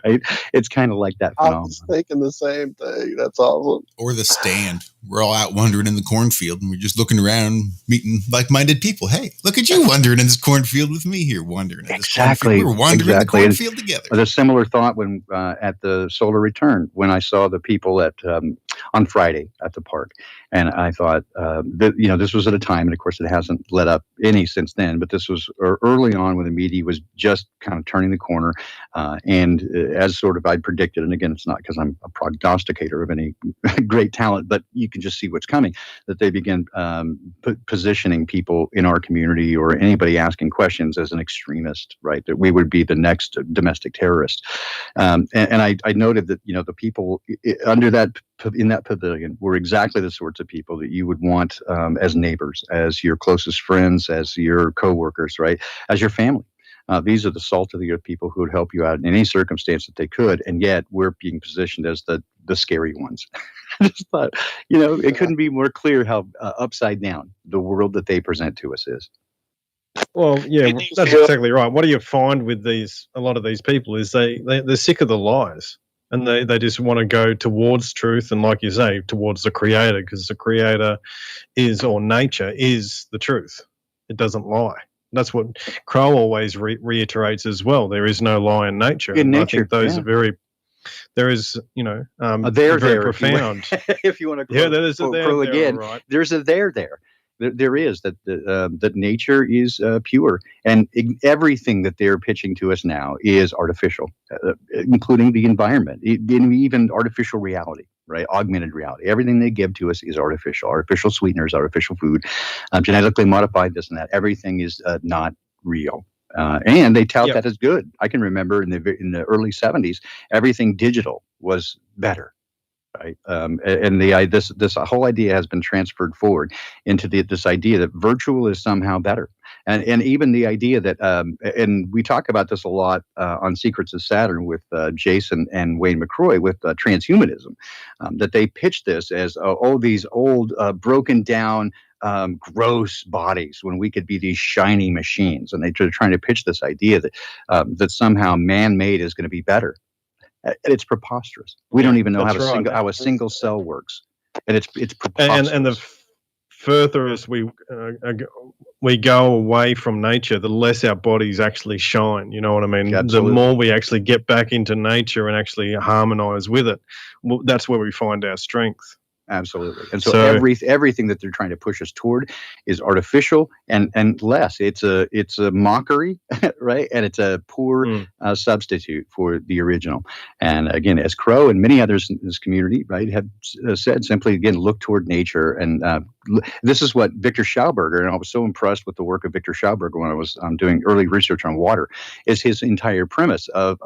right? It's kind of like that phenomenon. I was thinking the same thing. That's awesome. Or The Stand. We're all out wandering in the cornfield, and we're just looking around, meeting like-minded people. Hey, look at you wandering in this cornfield with me here, wandering in this cornfield. We're wandering in the cornfield together. A similar thought when at the Solar Return, when I saw the people on Friday at the park, and I thought that this was at a time, and of course it hasn't let up any since then, but this was early on when the media was just kind of turning the corner, and as sort of I'd predicted, and again, it's not because I'm a prognosticator of any great talent, but you can just see what's coming, that they begin positioning people in our community or anybody asking questions as an extremist, right? That we would be the next domestic terrorist. And I noted that, the people in that pavilion were exactly the sorts of people that you would want as neighbors, as your closest friends, as your coworkers, right? As your family. These are the salt of the earth people who would help you out in any circumstance that they could, and yet we're being positioned as the scary ones. I just thought, it couldn't be more clear how upside down the world that they present to us is. Well, yeah, that's exactly right. What do you find with a lot of these people is they're sick of the lies. and they just want to go towards truth, and like you say, towards the creator, because the creator is, or nature is, the truth. It doesn't lie. That's what Crow always reiterates as well. There is no lie in nature. In and nature, I think those yeah. are very, there is, there, very profound. If you want to quote, Yeah, that is a Crow there, again, right. there's a there. There is that nature is pure, and everything that they're pitching to us now is artificial, including the environment, even artificial reality, right? Augmented reality. Everything they give to us is artificial sweeteners, artificial food, genetically modified, this and that. Everything is not real. And they tout that as good. I can remember in the early 70s, everything digital was better. Right, and this whole idea has been transferred forward into this idea that virtual is somehow better, and even the idea that and we talk about this a lot on Secrets of Saturn with Jason and Wayne McCroy with transhumanism, that they pitch this as these old broken down gross bodies when we could be these shiny machines, and they're trying to pitch this idea that that somehow man-made is going to be better. It's preposterous. We don't even know how a single cell works, and it's preposterous. And the furthest we go away from nature, the less our bodies actually shine. You know what I mean? Absolutely. The more we actually get back into nature and actually harmonize with it, that's where we find our strength. Absolutely. And so everything that they're trying to push us toward is artificial and less. It's a mockery, right? And it's a poor substitute for the original. And again, as Crow and many others in this community, right, have said, simply again, look toward nature. And this is what Victor Schauberger, and I was so impressed with the work of Victor Schauberger when I was doing early research on water, is his entire premise of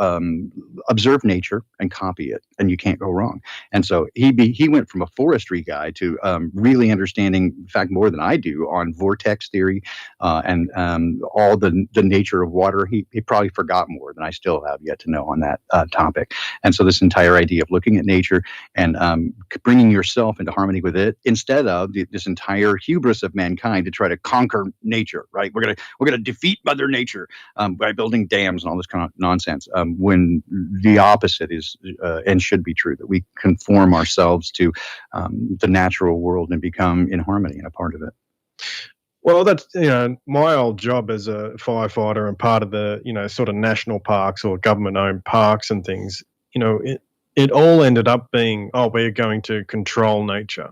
observe nature and copy it, and you can't go wrong. And so he went from a forestry guy to really understanding, in fact, more than I do, on vortex theory and all the nature of water. He probably forgot more than I still have yet to know on that topic. And so this entire idea of looking at nature and bringing yourself into harmony with it, instead of this entire hubris of mankind to try to conquer nature, right? We're gonna defeat Mother Nature by building dams and all this kind of nonsense. When the opposite is and should be true, that we conform ourselves to the natural world and become in harmony and a part of it. Well, that's, my old job as a firefighter and part of the, sort of national parks or government-owned parks and things, it all ended up being, we're going to control nature.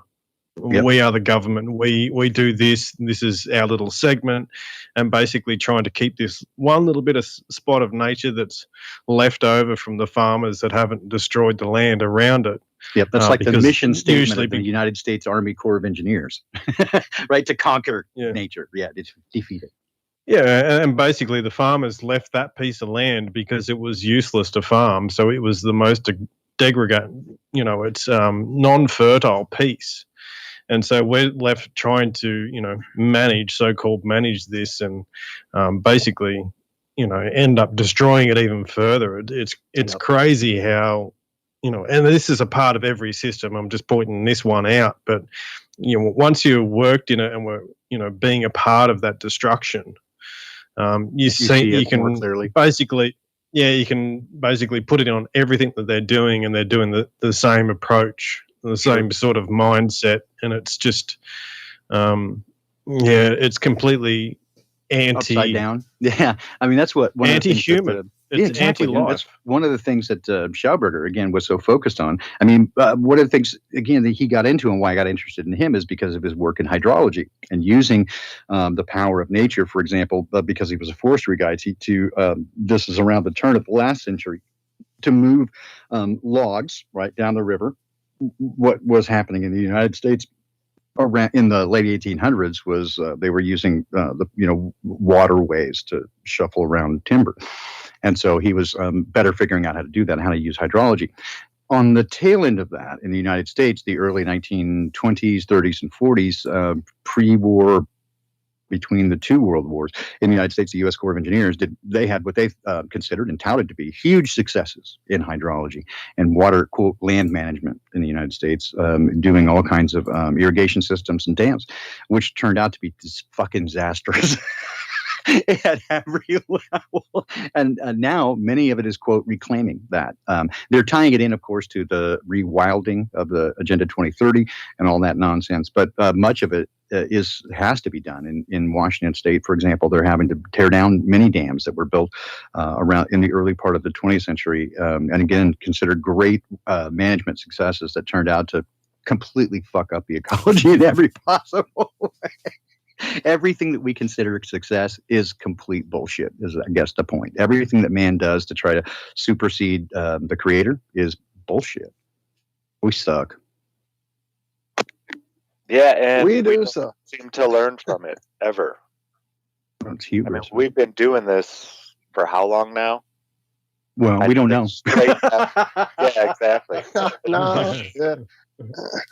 Yep. We are the government. We do this. This is our little segment, and basically trying to keep this one little bit of spot of nature that's left over from the farmers that haven't destroyed the land around it. Yep, that's like the mission statement of the United States Army Corps of Engineers, right? To conquer nature, to defeat it. Yeah, and basically the farmers left that piece of land because it was useless to farm, so it was the most degraded, it's non-fertile piece. And so we're left trying to, manage this and basically, end up destroying it even further. It's crazy how, and this is a part of every system. I'm just pointing this one out. But, once you've worked in it and we're, being a part of that destruction, you can basically put it on everything that they're doing, and they're doing the same approach. The same sort of mindset, and it's just, it's completely upside down. Yeah, I mean that's what anti-human. It's anti-life. That's one of the things that Schauberger again was so focused on. I mean, one of the things again that he got into and why I got interested in him is because of his work in hydrology and using the power of nature, for example, because he was a forestry guy. This is around the turn of the last century, to move logs right down the river. What was happening in the United States around in the late 1800s was they were using waterways to shuffle around timber, and so he was better figuring out how to do that and how to use hydrology. On the tail end of that, in the United States, the early 1920s, 30s, and 40s, pre-war, between the two world wars, in the United States, the U.S. Corps of Engineers they had what they considered and touted to be huge successes in hydrology and water, quote, land management in the United States, doing all kinds of irrigation systems and dams, which turned out to be just fucking disastrous. at every level. And now many of it is, quote, reclaiming that. They're tying it in, of course, to the rewilding of the Agenda 2030 and all that nonsense. But much of it has to be done. In Washington State, for example, they're having to tear down many dams that were built around in the early part of the 20th century. And again, considered great management successes that turned out to completely fuck up the ecology in every possible way. Everything that we consider success is complete bullshit, is I guess the point. Everything that man does to try to supersede the creator is bullshit. We suck. Yeah, and we do don't suck. seem to learn from it ever. It's hubris. We've been doing this for how long now? Well, we don't know. Yeah, exactly. No, yeah.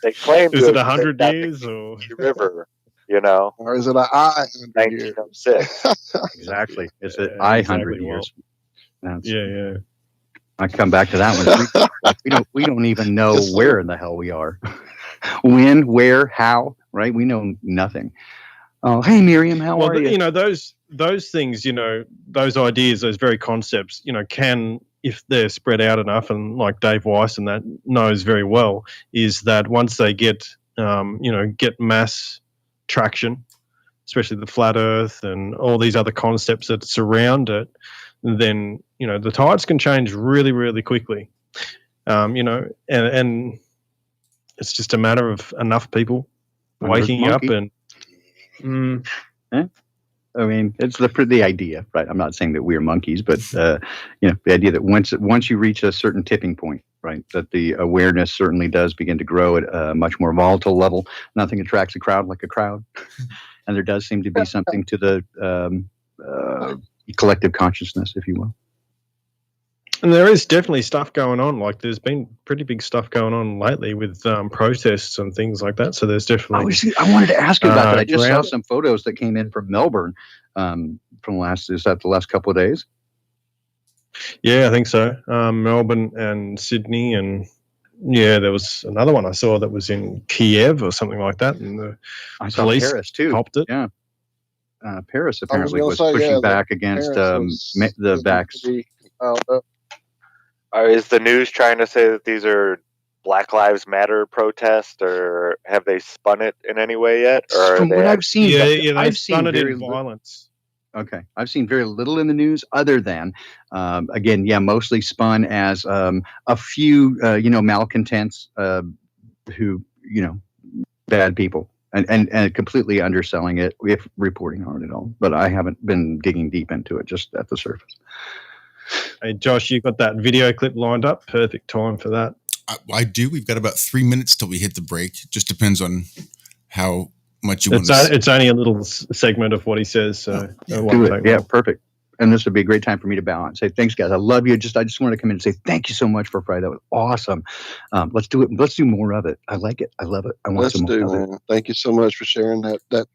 They claim Is to it 100 have years or river, you know, Or is it an 1906? Exactly. It's an Yeah, 100 exactly, years. That's, yeah. I come back to that one. We don't even know Yes, sir. where in the hell we are. When, where, how, right? We know nothing. Oh, hey Miriam, how are you? You know, those things, you know, those ideas, those very concepts, you know, can, if they're spread out enough, and like Dave Weiss and that knows very well, is that once they get get mass traction, especially the flat earth and all these other concepts that surround it, then, you know, the tides can change really, really quickly. You know, and it's just a matter of enough people waking up and I mean, it's the idea, right? I'm not saying that we're monkeys, but you know, the idea that once you reach a certain tipping point, right, that the awareness certainly does begin to grow at a much more volatile level. Nothing attracts a crowd like a crowd, and there does seem to be something to the collective consciousness, if you will. And there is definitely stuff going on. Like there's been pretty big stuff going on lately with protests and things like that. So there's definitely. I wanted to ask you about that. I just saw around- some photos that came in from Melbourne from the last couple of days? Yeah, I think so. Melbourne and Sydney, and yeah, there was another one I saw that was in Kiev or something like that, and the I saw police Paris too. copped it. Yeah. Paris apparently was gonna say, pushing yeah, back against the backs. Is the news trying to say that these are Black Lives Matter protests, or have they spun it in any way yet? Or From what I've seen, I've seen it in violence. Okay, I've seen very little in the news other than, again, mostly spun as a few, malcontents who, bad people, and completely underselling it, if reporting on it at all. But I haven't been digging deep into it, just at the surface. Hey, Josh, you got that video clip lined up. Perfect time for that. I do. We've got about 3 minutes till we hit the break. It just depends on how much you want to. It's only a little segment of what he says. So do it. Yeah, perfect. And this would be a great time for me to bow and say thanks, guys. I love you. I just wanted to come in and say thank you so much for Friday. That was awesome. Let's do it. Let's do more of it. I like it. I love it. I want some more of it. Thank you so much for sharing the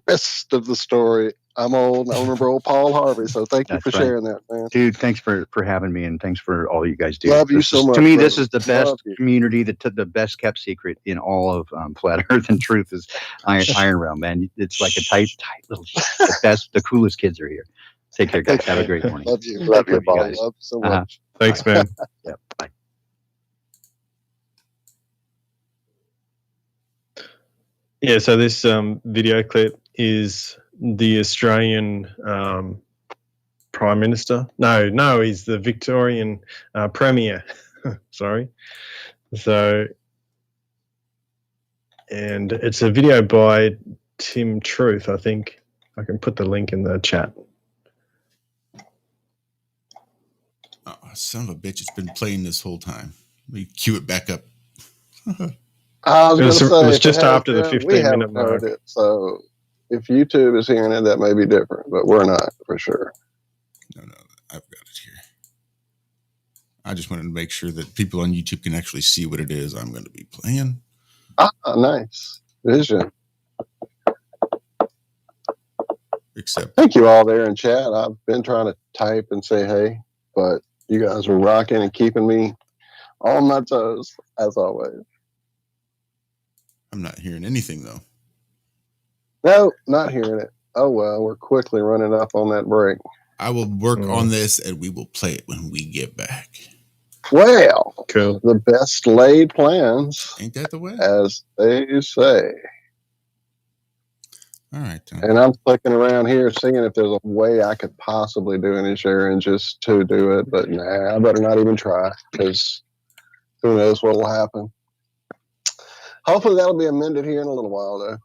rest of the story. I'm old. I remember old Paul Harvey. So thank you for sharing that, man. Dude, thanks for having me, and thanks for all you guys do. Love you so much. To me, this is the best community, the best kept secret in all of Flat Earth and Truth is Iron Realm, man. It's like a tight little. The coolest kids are here. Take care, guys. Have a great morning. Love you. Love you, guys. Love you so much. Thanks, man. Yeah. Bye. Yeah. So this video clip is the Australian Prime Minister. No, he's the Victorian Premier. Sorry. So, and it's a video by Tim Truth, I think. I can put the link in the chat. Oh, son of a bitch, it's been playing this whole time. Let me cue it back up. It was just after the 15-minute mark. So if YouTube is hearing it, that may be different, but we're not for sure. No, I've got it here. I just wanted to make sure that people on YouTube can actually see what it is I'm going to be playing. Nice vision. Except, thank you all there in chat. I've been trying to type and say hey, but you guys are rocking and keeping me on my toes as always. I'm not hearing anything though. No, not hearing it. Oh, well, we're quickly running up on that break. I will work on this, and we will play it when we get back. Well, cool. The best laid plans. Ain't that the way? As they say. All right. And I'm clicking around here, seeing if there's a way I could possibly do any sharing just to do it. But nah, I better not even try, because who knows what will happen. Hopefully that'll be amended here in a little while, though.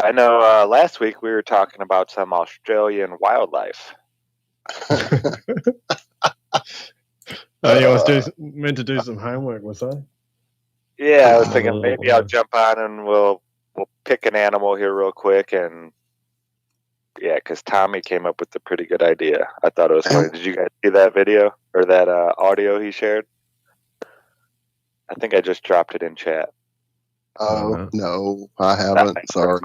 I know last week we were talking about some Australian wildlife. I was meant to do some homework, was I? Yeah, I was thinking maybe I'll jump on and we'll pick an animal here real quick, and yeah, because Tommy came up with a pretty good idea. I thought it was funny. Did you guys see that video or that audio he shared? I think I just dropped it in chat. Oh, no, I haven't. Sorry.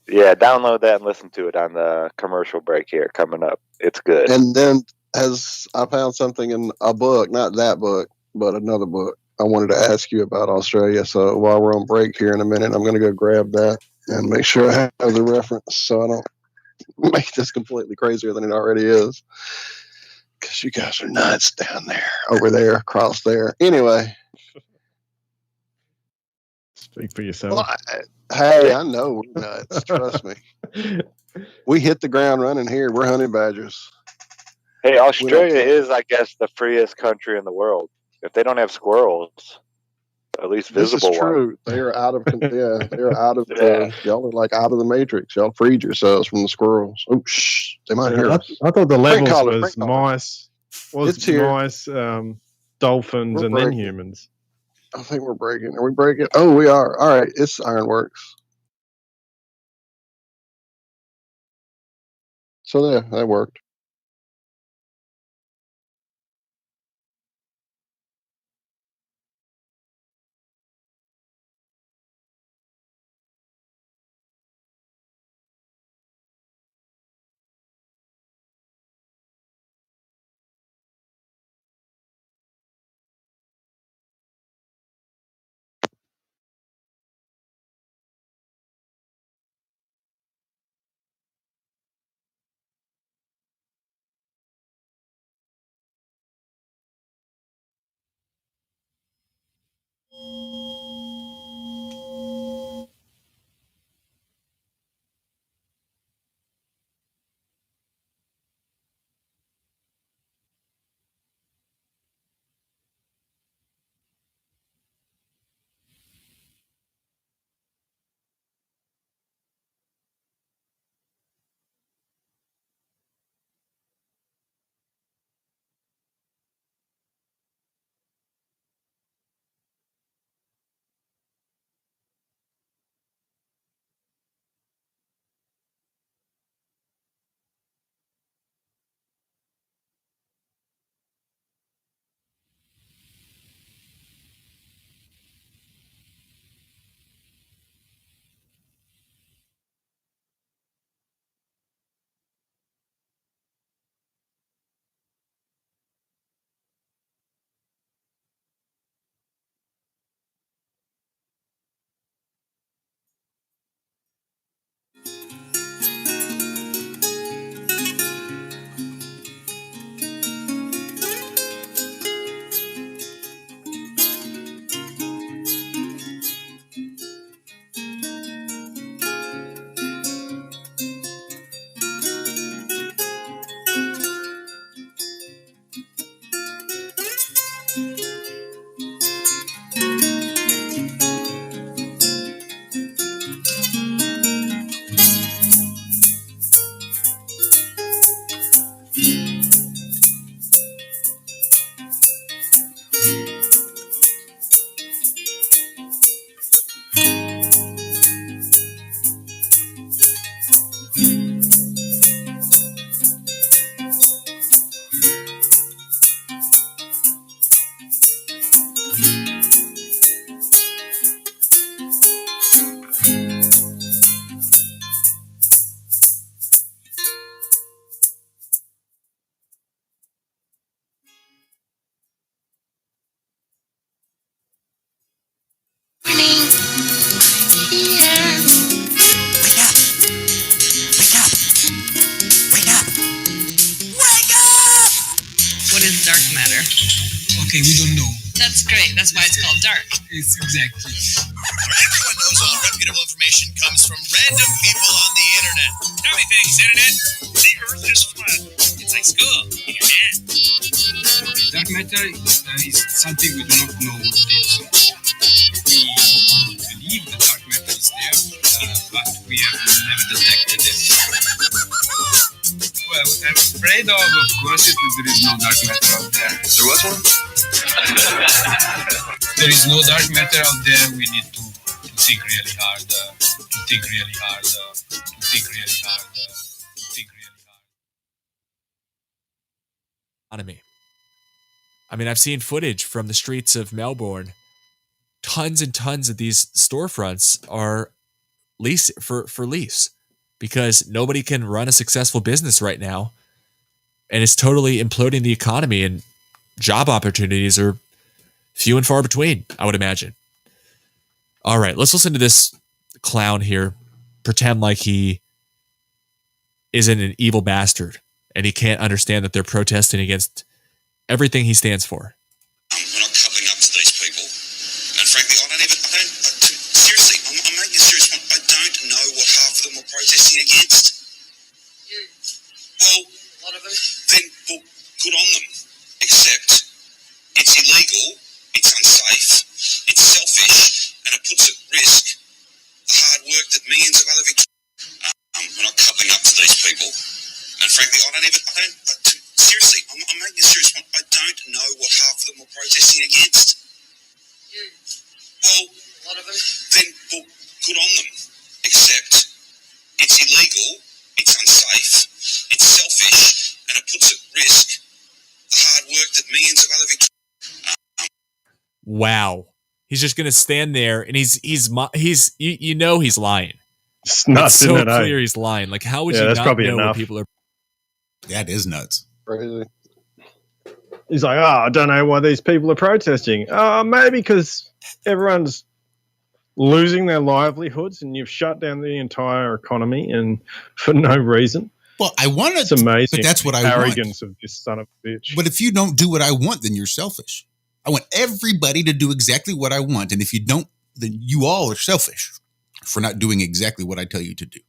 Yeah, download that and listen to it on the commercial break here coming up. It's good. And then as I found something in a book, not that book, but another book, I wanted to ask you about Australia. So while we're on break here in a minute, I'm going to go grab that and make sure I have the reference so I don't make this completely crazier than it already is. Because you guys are nuts down there, over there, across there. Anyway. Speak for yourself. Well, hey, I know we're nuts. Trust me. We hit the ground running here. We're honey badgers. Hey, Australia is, I guess, the freest country in the world. If they don't have squirrels, at least visible This is true. ones. They are out of y'all are like out of the matrix. Y'all freed yourselves from the squirrels. Oh, shh. They might hear us. I thought the levels Collar, was mice, dolphins, and then humans. I think we're breaking. Are we breaking? Oh, we are. All right. It's Ironworx. So there, that worked. Okay, we don't know. That's great. That's why it's called dark. It's exactly. Everyone knows all reputable information comes from random people on the internet. Tell me things, internet. The Earth is flat. It's like school in your hand. Dark matter is something we do not know what it is. We believe the dark matter is there, but we have never detected it. Well, what I'm afraid of course, is that there is no dark matter out there. There was one? There is no dark matter out there. We need to think really hard. Economy. I mean, I've seen footage from the streets of Melbourne. Tons and tons of these storefronts are lease for lease because nobody can run a successful business right now, and it's totally imploding the economy. And job opportunities are few and far between, I would imagine. All right, let's listen to this clown here pretend like he isn't an evil bastard and he can't understand that they're protesting against everything he stands for. We're not cuddling up to these people. And frankly, I'm making a serious point. I don't know what half of them are protesting against. Well, a lot of them. Then, well, good on them. Except, it's illegal, it's unsafe, it's selfish, and it puts at risk the hard work that millions of other Victorians. We're not cuddling up to these people. And frankly, I'm making a serious point. I don't know what half of them are protesting against. Well, a lot of them. Then, well, good on them. Except, it's illegal, it's unsafe, it's selfish, and it puts at risk the hard work that millions of other Victorians. Wow. He's just going to stand there and he's you know he's lying. It's nuts, it's so isn't it, clear he's lying. Like, how would you that's not probably know enough. what people are? That is nuts. Crazy. He's like, I don't know why these people are protesting. Maybe because everyone's losing their livelihoods and you've shut down the entire economy and for no reason. Well, I want to. It's amazing. But that's what I arrogance want. of this son of a bitch. But if you don't do what I want, then you're selfish. I want everybody to do exactly what I want. And if you don't, then you all are selfish for not doing exactly what I tell you to do.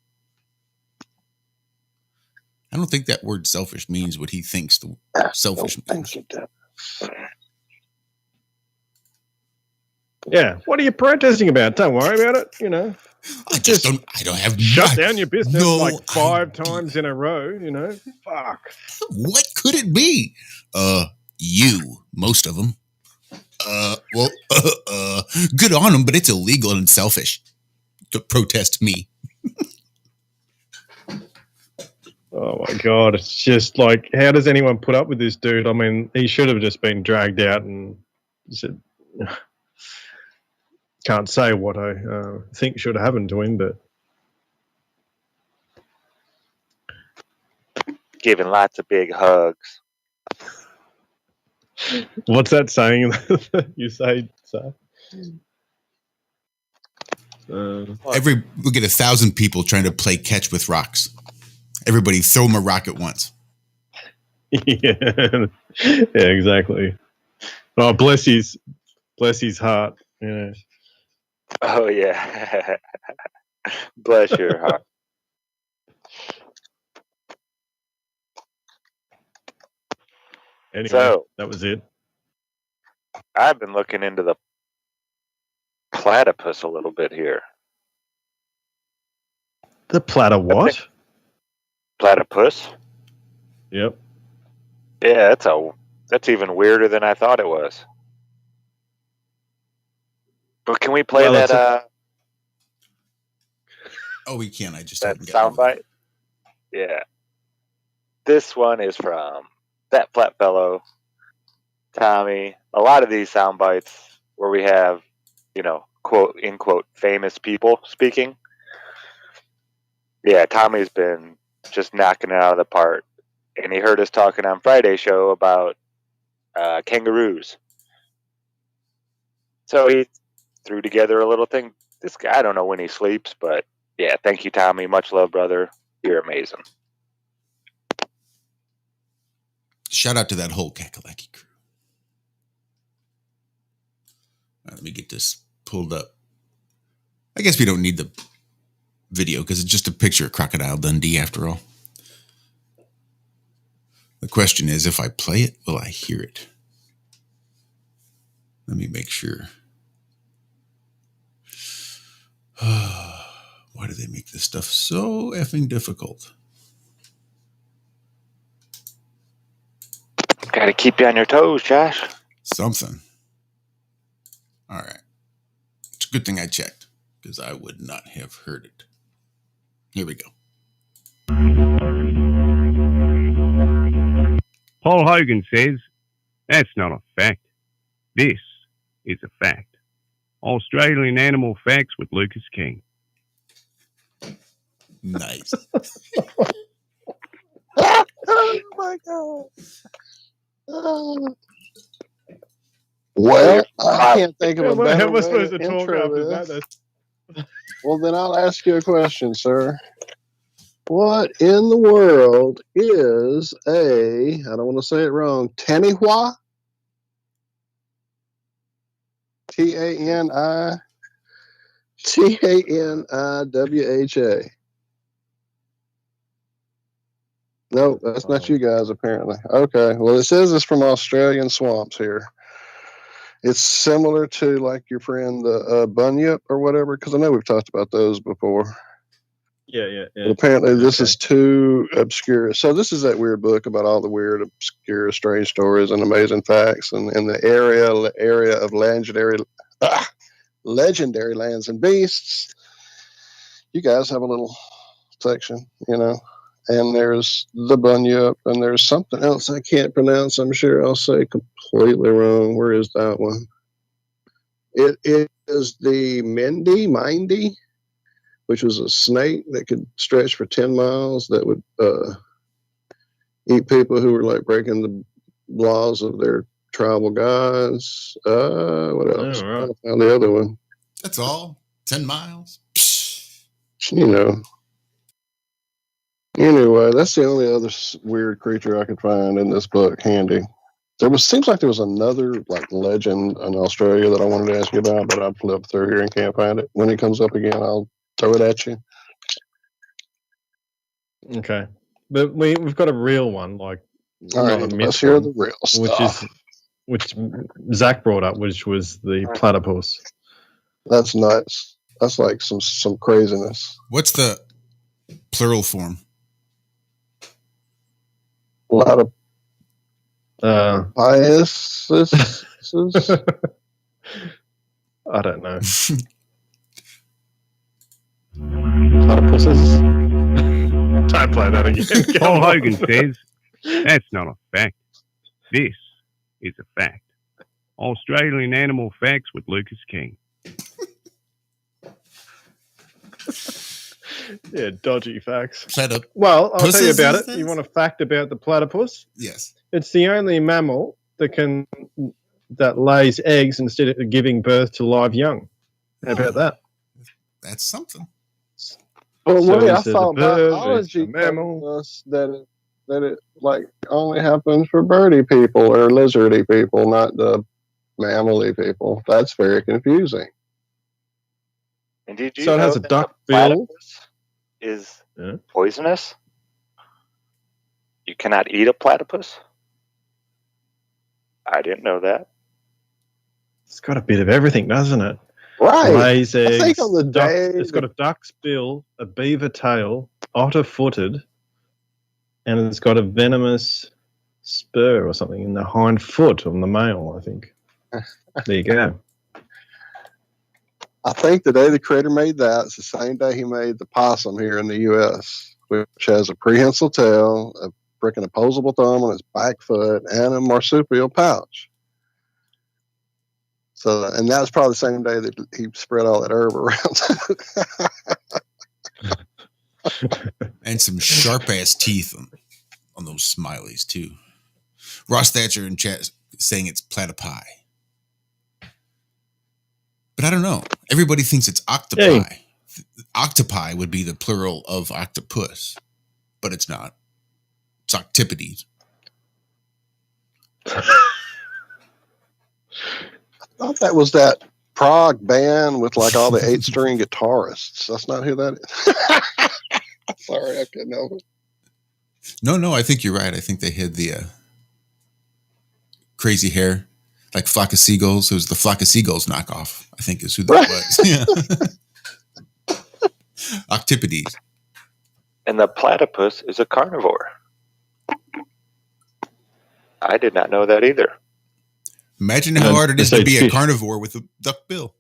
I don't think that word selfish means what he thinks the selfish means. Yeah. What are you protesting about? Don't worry about it. You know, I don't have shut down your business no like 5 times in a row. You know, fuck. What could it be? You, most of them. Good on them, but it's illegal and selfish to protest me. Oh my God. It's just like, how does anyone put up with this dude? I mean, he should have just been dragged out and said, can't say what I think should have happened to him, but. Giving lots of big hugs. What's that saying you say? We get 1,000 people trying to play catch with rocks. Everybody throw them a rock at once. Yeah, exactly. Oh, bless his heart. Yeah. Oh yeah. Bless your heart. Anyway, so that was it. I've been looking into the platypus a little bit here. The platter what? Platypus? Yep. Yeah, that's even weirder than I thought it was. But can we play that Oh, we can. I just that soundbite? Yeah. This one is from that flat fellow, Tommy. A lot of these sound bites where we have, quote, in quote, famous people speaking. Yeah, Tommy's been just knocking it out of the park. And he heard us talking on Friday's show about kangaroos. So he threw together a little thing. This guy, I don't know when he sleeps, but yeah, thank you, Tommy. Much love, brother. You're amazing. Shout out to that whole Kakalaki crew. Let me get this pulled up. I guess we don't need the video because it's just a picture of Crocodile Dundee after all. The question is, if I play it, will I hear it? Let me make sure. Why do they make this stuff so effing difficult? Got to keep you on your toes, Josh. Something. All right. It's a good thing I checked because I would not have heard it. Here we go. Paul Hogan says, that's not a fact. This is a fact. Australian Animal Facts with Lucas King. Nice. Oh my God. Well, I can't think of a better How am I way supposed to to talk intro after this. that? Well, then I'll ask you a question, sir. What in the world is I don't want to say it wrong, Tanihua? Taniwha. No, that's not you guys, apparently. Okay. Well, it says it's from Australian swamps here. It's similar to like your friend the bunyip or whatever, because I know we've talked about those before. Yeah. But apparently this is too obscure. So this is that weird book about all the weird, obscure, strange stories and amazing facts, and in the area of legendary lands and beasts. You guys have a little section, and there's the bunyip, and there's something else I can't pronounce. I'm sure I'll say completely wrong. Where is that one? It is the mindy, which was a snake that could stretch for 10 miles that would eat people who were like breaking the laws of their tribal gods. What else? Oh, right. I found the other one. That's all. 10 miles. Anyway, that's the only other weird creature I could find in this book handy. Seems like there was another like legend in Australia that I wanted to ask you about, but I flipped through here and can't find it. When it comes up again, I'll throw it at you. Okay, but we've got a real one, like all not right, a myth let's hear one, the real stuff. which Zach brought up, which was the platypus. That's nuts. That's like some craziness. What's the plural form? A lot of biases. I don't know. Platypuses. Don't play that again. Paul Hogan says, that's not a fact. This is a fact. Australian Animal Facts with Lucas King. Yeah, dodgy facts. Platypus. Well, I'll tell you about it. You want a fact about the platypus? Yes. It's the only mammal that lays eggs instead of giving birth to live young. How about that? That's something. Well, So I is it a thought bird, biology it's a mammal? told us that it like only happens for birdie people or lizardy people, not the mammally people. That's very confusing. And did you So it know has a that duck the bill. platypus is poisonous? You cannot eat a platypus? I didn't know that. It's got a bit of everything, doesn't it? Right. Lays eggs. I think on the day it's got a duck's bill, a beaver tail, otter-footed, and it's got a venomous spur or something in the hind foot on the male, I think. There you go. I think the day the creator made that, it's the same day he made the possum here in the U.S., which has a prehensile tail, a freaking opposable thumb on its back foot, and a marsupial pouch. So, and that was probably the same day that he spread all that herb around. And some sharp ass teeth on those smileys too. Ross Thatcher in chat saying it's platypi. But I don't know. Everybody thinks it's octopi. Hey. Octopi would be the plural of octopus, but it's not. It's octipodes. I thought that was that prog band with like all the 8-string guitarists. That's not who that is. Sorry, I couldn't help it. No, I think you're right. I think they had the crazy hair, like Flock of Seagulls. It was the Flock of Seagulls knockoff, I think is who that was. Yeah. Octopodes. And the platypus is a carnivore. I did not know that either. Imagine how hard it is to be a carnivore with a duck bill.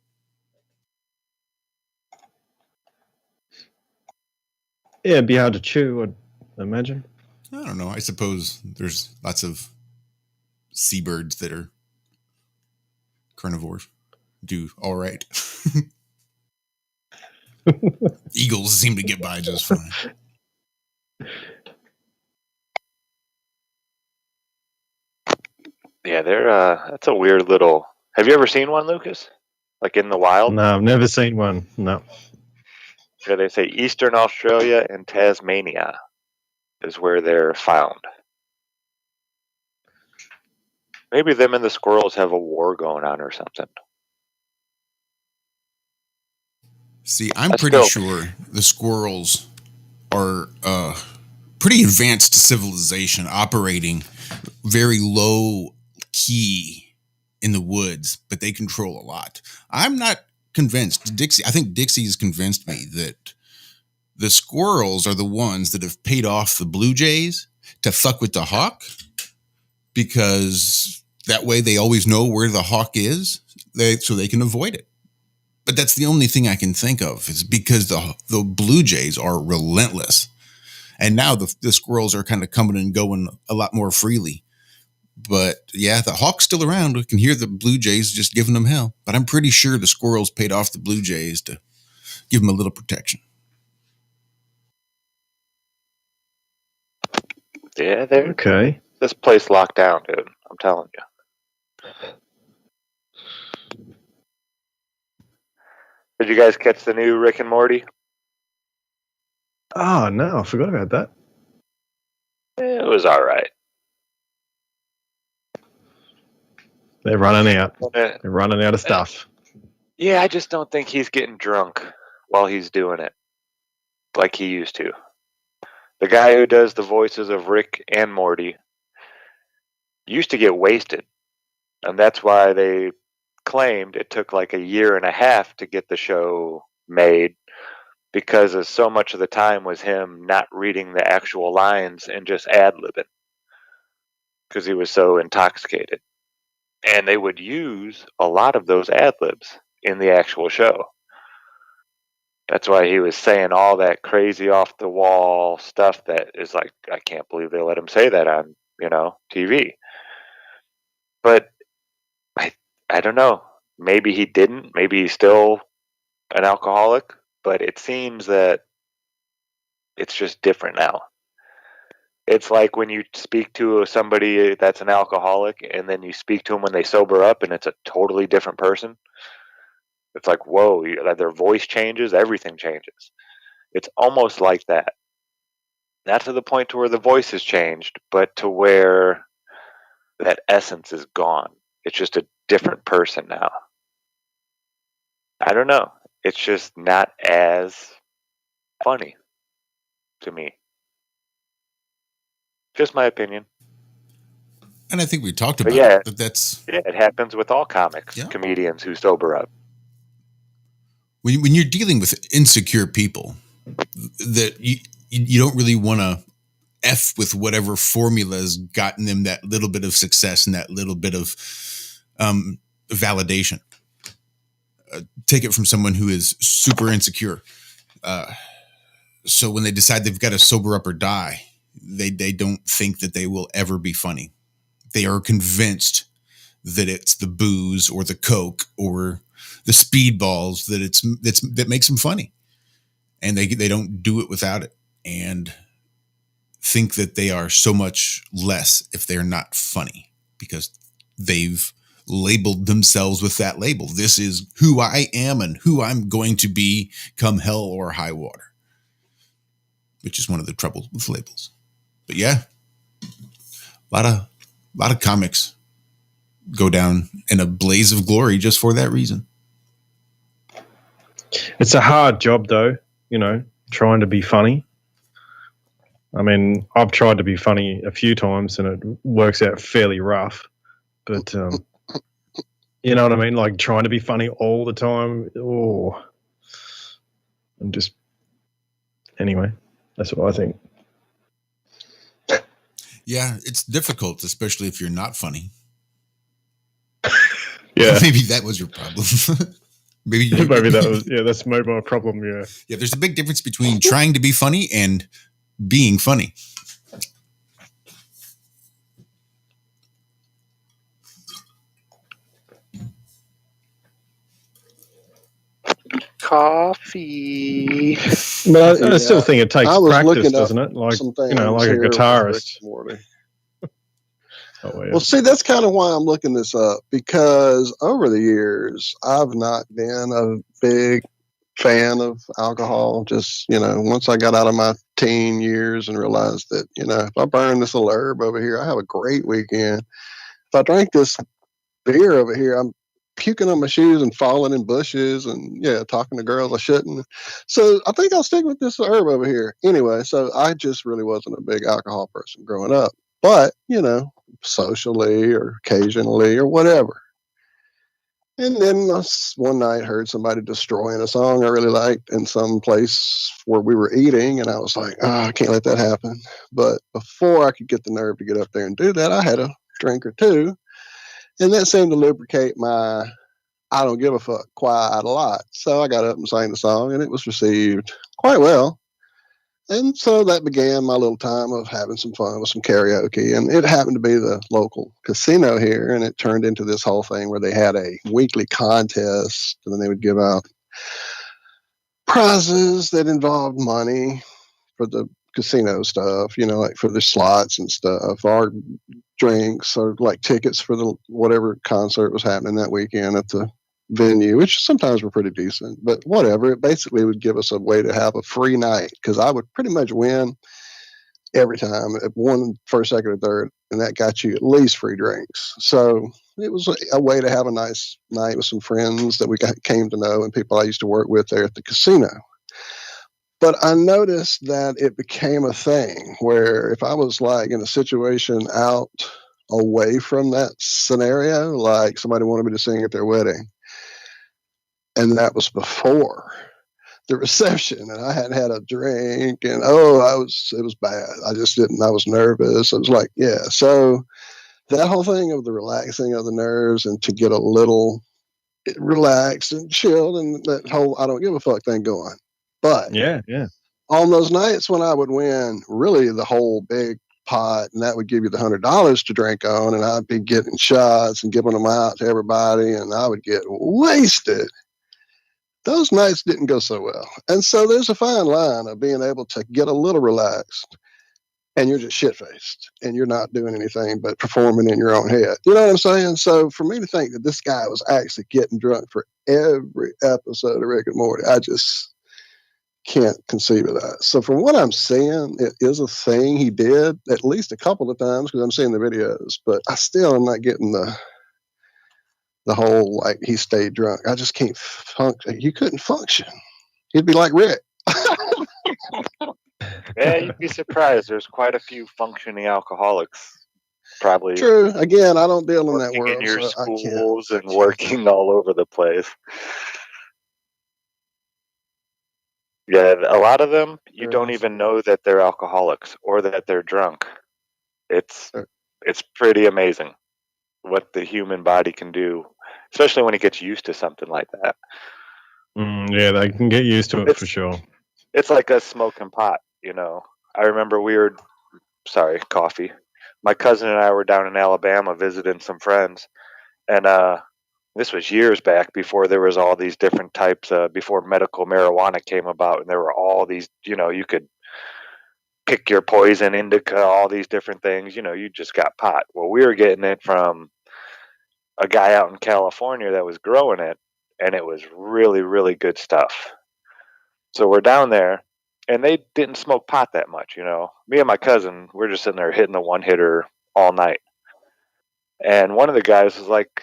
Yeah, it'd be hard to chew, I'd imagine. I don't know. I suppose there's lots of seabirds that are carnivores. Do all right. Eagles seem to get by just fine. Yeah, that's a weird little. Have you ever seen one, Lucas? Like in the wild? No, I've never seen one. No. Yeah, they say Eastern Australia and Tasmania is where they're found. Maybe them and the squirrels have a war going on or something. See, I'm pretty sure the squirrels are pretty advanced civilization operating very low key in the woods, but they control a lot. I'm not convinced. I think Dixie has convinced me that the squirrels are the ones that have paid off the blue jays to fuck with the hawk, because that way they always know where the hawk is, so they can avoid it. But that's the only thing I can think of, is because the blue jays are relentless. And now the squirrels are kind of coming and going a lot more freely. But yeah, the hawk's still around. We can hear the blue jays just giving them hell. But I'm pretty sure the squirrels paid off the blue jays to give them a little protection. Yeah, they're okay. This place locked down, dude. I'm telling you. Did you guys catch the new Rick and Morty? Oh, no, I forgot about that. It was all right. They're running out. They're running out of stuff. Yeah, I just don't think he's getting drunk while he's doing it like he used to. The guy who does the voices of Rick and Morty used to get wasted. And that's why they claimed it took like a year and a half to get the show made, because of so much of the time was him not reading the actual lines and just ad-libbing because he was so intoxicated. And they would use a lot of those ad-libs in the actual show. That's why he was saying all that crazy off-the-wall stuff that is like, I can't believe they let him say that on, TV. But I don't know. Maybe he didn't. Maybe he's still an alcoholic. But it seems that it's just different now. It's like when you speak to somebody that's an alcoholic and then you speak to them when they sober up and it's a totally different person. It's like, whoa, their voice changes, everything changes. It's almost like that. Not to the point to where the voice has changed, but to where that essence is gone. It's just a different person now. I don't know. It's just not as funny to me. Just my opinion. And I think we talked about it, but that's... Yeah, it happens with all comics, comedians who sober up. When you're dealing with insecure people, that you don't really want to F with whatever formula's gotten them that little bit of success and that little bit of validation. Take it from someone who is super insecure. So when they decide they've got to sober up or die, they don't think that they will ever be funny. They are convinced that it's the booze or the coke or the speedballs that makes them funny, and they don't do it without it, and think that they are so much less if they're not funny because they've labeled themselves with that label. This is who I am and who I'm going to be come hell or high water, which is one of the troubles with labels. But yeah, a lot of comics go down in a blaze of glory just for that reason. It's a hard job, though, trying to be funny. I mean, I've tried to be funny a few times and it works out fairly rough. But, you know what I mean? Like trying to be funny all the time. Oh, and just, anyway, that's what I think. Yeah, it's difficult, especially if you're not funny. Yeah. Maybe that was your problem. Maybe that was, that's maybe my problem, yeah. Yeah, there's a big difference between trying to be funny and being funny. Coffee. But I still think it takes I was practice, looking up doesn't it? Like, some things like a here with Rick guitarist. and Morty. Oh, yeah. Well, see, that's kind of why I'm looking this up, because over the years, I've not been a big fan of alcohol. Just, once I got out of my teen years and realized that, if I burn this little herb over here, I have a great weekend. If I drink this beer over here, I'm puking on my shoes and falling in bushes and, talking to girls I shouldn't. So I think I'll stick with this herb over here. Anyway, so I just really wasn't a big alcohol person growing up. But, socially or occasionally or whatever. And then one night heard somebody destroying a song I really liked in some place where we were eating, and I was like, I can't let that happen. But before I could get the nerve to get up there and do that, I had a drink or two, and that seemed to lubricate my I don't give a fuck quite a lot. So I got up and sang the song, and it was received quite well. And so that began my little time of having some fun with some karaoke. And it happened to be the local casino here. And it turned into this whole thing where they had a weekly contest. And then they would give out prizes that involved money for the casino stuff, like for the slots and stuff, or drinks, or like tickets for the whatever concert was happening that weekend at the venue, which sometimes were pretty decent, but whatever. It basically would give us a way to have a free night, because I would pretty much win every time at one, first, second, or third, and that got you at least free drinks. So it was a way to have a nice night with some friends that we came to know and people I used to work with there at the casino. But I noticed that it became a thing where if I was like in a situation out away from that scenario, like somebody wanted me to sing at their wedding, and that was before the reception, and I hadn't had a drink, and it was bad. I was nervous. I was like, yeah. So that whole thing of the relaxing of the nerves and to get a little relaxed and chilled, and that whole I don't give a fuck thing going. But yeah. On those nights when I would win really the whole big pot, and that would give you the $100 to drink on, and I'd be getting shots and giving them out to everybody, and I would get wasted. Those nights didn't go so well. And so there's a fine line of being able to get a little relaxed and you're just shit-faced and you're not doing anything but performing in your own head. You know what I'm saying? So for me to think that this guy was actually getting drunk for every episode of Rick and Morty, I just can't conceive of that. So from what I'm seeing, it is a thing he did at least a couple of times because I'm seeing the videos, but I still am not getting the whole like he stayed drunk. I just can't function. You couldn't function. He'd be like Rick. Yeah, you'd be surprised. There's quite a few functioning alcoholics. Probably true. Again, I don't deal in that world. In your so schools and working all over the place. Yeah, a lot of them you don't even know that they're alcoholics or that they're drunk. It's pretty amazing what the human body can do, especially when it gets used to something like that. Yeah, they can get used to it for sure. It's like us smoking pot, I remember coffee. My cousin and I were down in Alabama visiting some friends, and this was years back before there was all these different types before medical marijuana came about, and there were all these, you could pick your poison, indica, all these different things, you just got pot. Well, we were getting it from a guy out in California that was growing it, and it was really, really good stuff. So we're down there, and they didn't smoke pot that much, Me and my cousin, we're just sitting there hitting the one hitter all night. And one of the guys was like,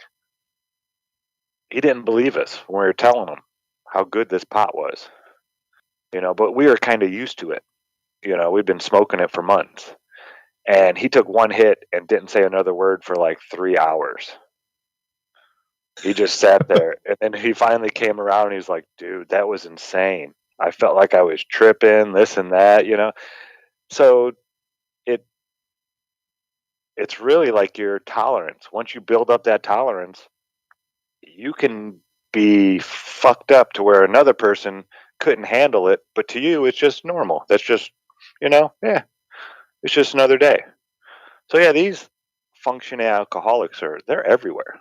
he didn't believe us when we were telling him. how good this pot was. But we were kind of used to it. We'd been smoking it for months. And he took one hit and didn't say another word for like 3 hours. He just sat there. And then he finally came around and he's like, dude, that was insane. I felt like I was tripping, this and that, So it's really like your tolerance. Once you build up that tolerance, you can be fucked up to where another person couldn't handle it, but to you it's just normal. That's just it's just another day. So yeah, these functioning alcoholics they're everywhere.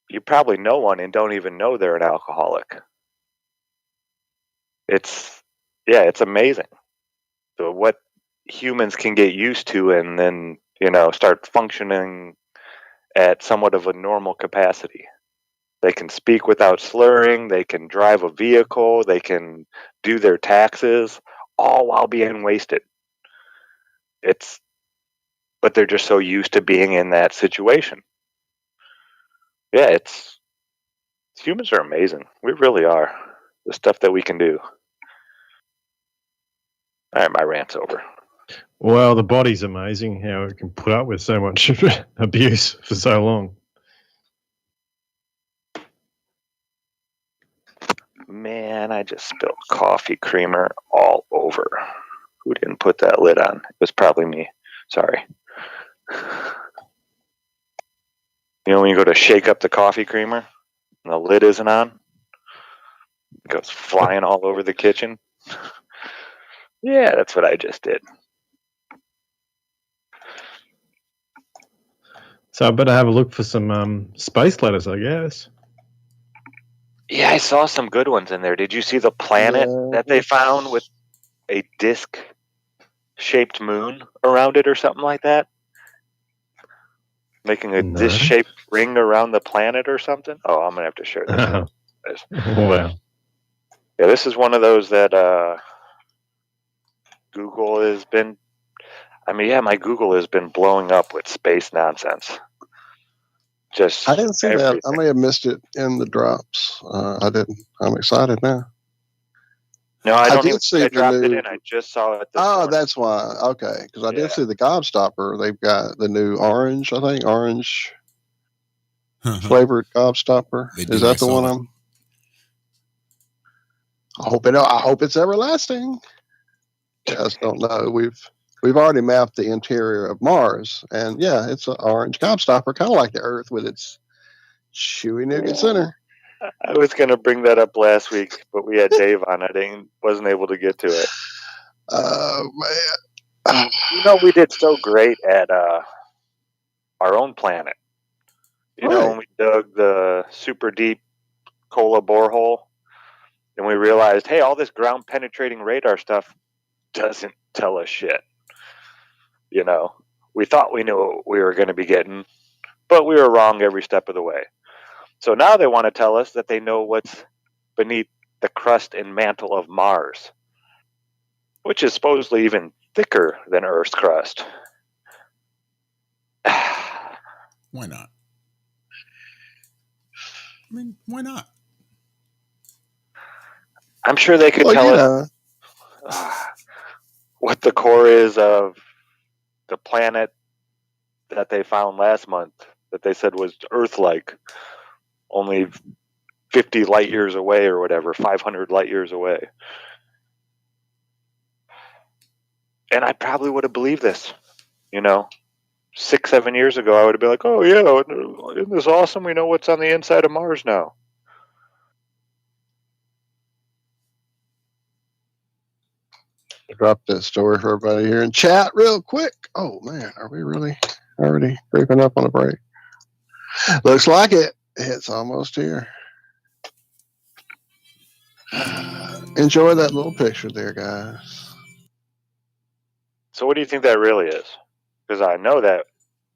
You probably know one and don't even know they're an alcoholic. It's amazing. So what humans can get used to and then start functioning at somewhat of a normal capacity. They can speak without slurring, they can drive a vehicle, they can do their taxes, all while being wasted. But they're just so used to being in that situation. Yeah, humans are amazing. We really are. The stuff that we can do. All right, my rant's over. Well, the body's amazing how it can put up with so much abuse for so long. Man, I just spilled coffee creamer all over. Who didn't put that lid on? It was probably me. Sorry. When you go to shake up the coffee creamer and the lid isn't on, it goes flying all over the kitchen. Yeah, that's what I just did. So I better have a look for some space letters, I guess. Yeah, I saw some good ones in there. Did you see the planet that they found with a disc-shaped moon around it or something like that? Making a disc-shaped ring around the planet or something? Oh, I'm going to have to share this. Wow. Yeah, this is one of those that Google has been... my Google has been blowing up with space nonsense. I didn't see that. I may have missed it in the drops. I didn't. I'm excited now. No, I don't even see I dropped the it new... in. I just saw it this morning. That's why. Okay, because I did see the Gobstopper. They've got the new orange, I think, orange flavored Gobstopper. Is that the one I hope it's everlasting. I just don't know. We've already mapped the interior of Mars, and yeah, it's an orange Gobstopper, kind of like the Earth with its chewy nougat center. I was going to bring that up last week, but we had Dave on. Wasn't able to get to it. Oh, man. We did so great at our own planet. When we dug the super deep Kola borehole, and we realized, hey, all this ground penetrating radar stuff doesn't tell us shit. We thought we knew what we were going to be getting, but we were wrong every step of the way. So now they want to tell us that they know what's beneath the crust and mantle of Mars, which is supposedly even thicker than Earth's crust. Why not? I mean, why not? I'm sure they could tell us what the core is of the planet that they found last month that they said was Earth-like, only 50 light years away or whatever, 500 light years away. And I probably would have believed this, 6-7 years ago. I would have been like, oh yeah, isn't this awesome? We know what's on the inside of Mars now. Drop that story for everybody here in chat real quick. Oh man, are we really already creeping up on a break? Looks like it. It's almost here. Enjoy that little picture there, guys. So what do you think that really is? Because I know that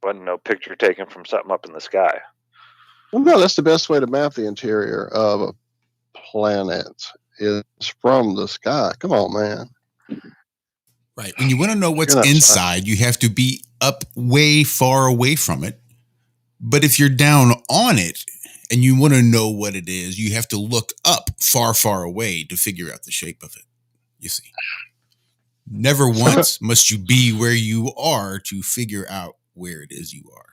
wasn't no picture taken from something up in the sky. Well, no, that's the best way to map the interior of a planet is from the sky. Come on, man. Right. When you want to know what's inside, you have to be up way far away from it. But if you're down on it and you want to know what it is, you have to look up far, far away to figure out the shape of it. You see, never once must you be where you are to figure out where it is you are.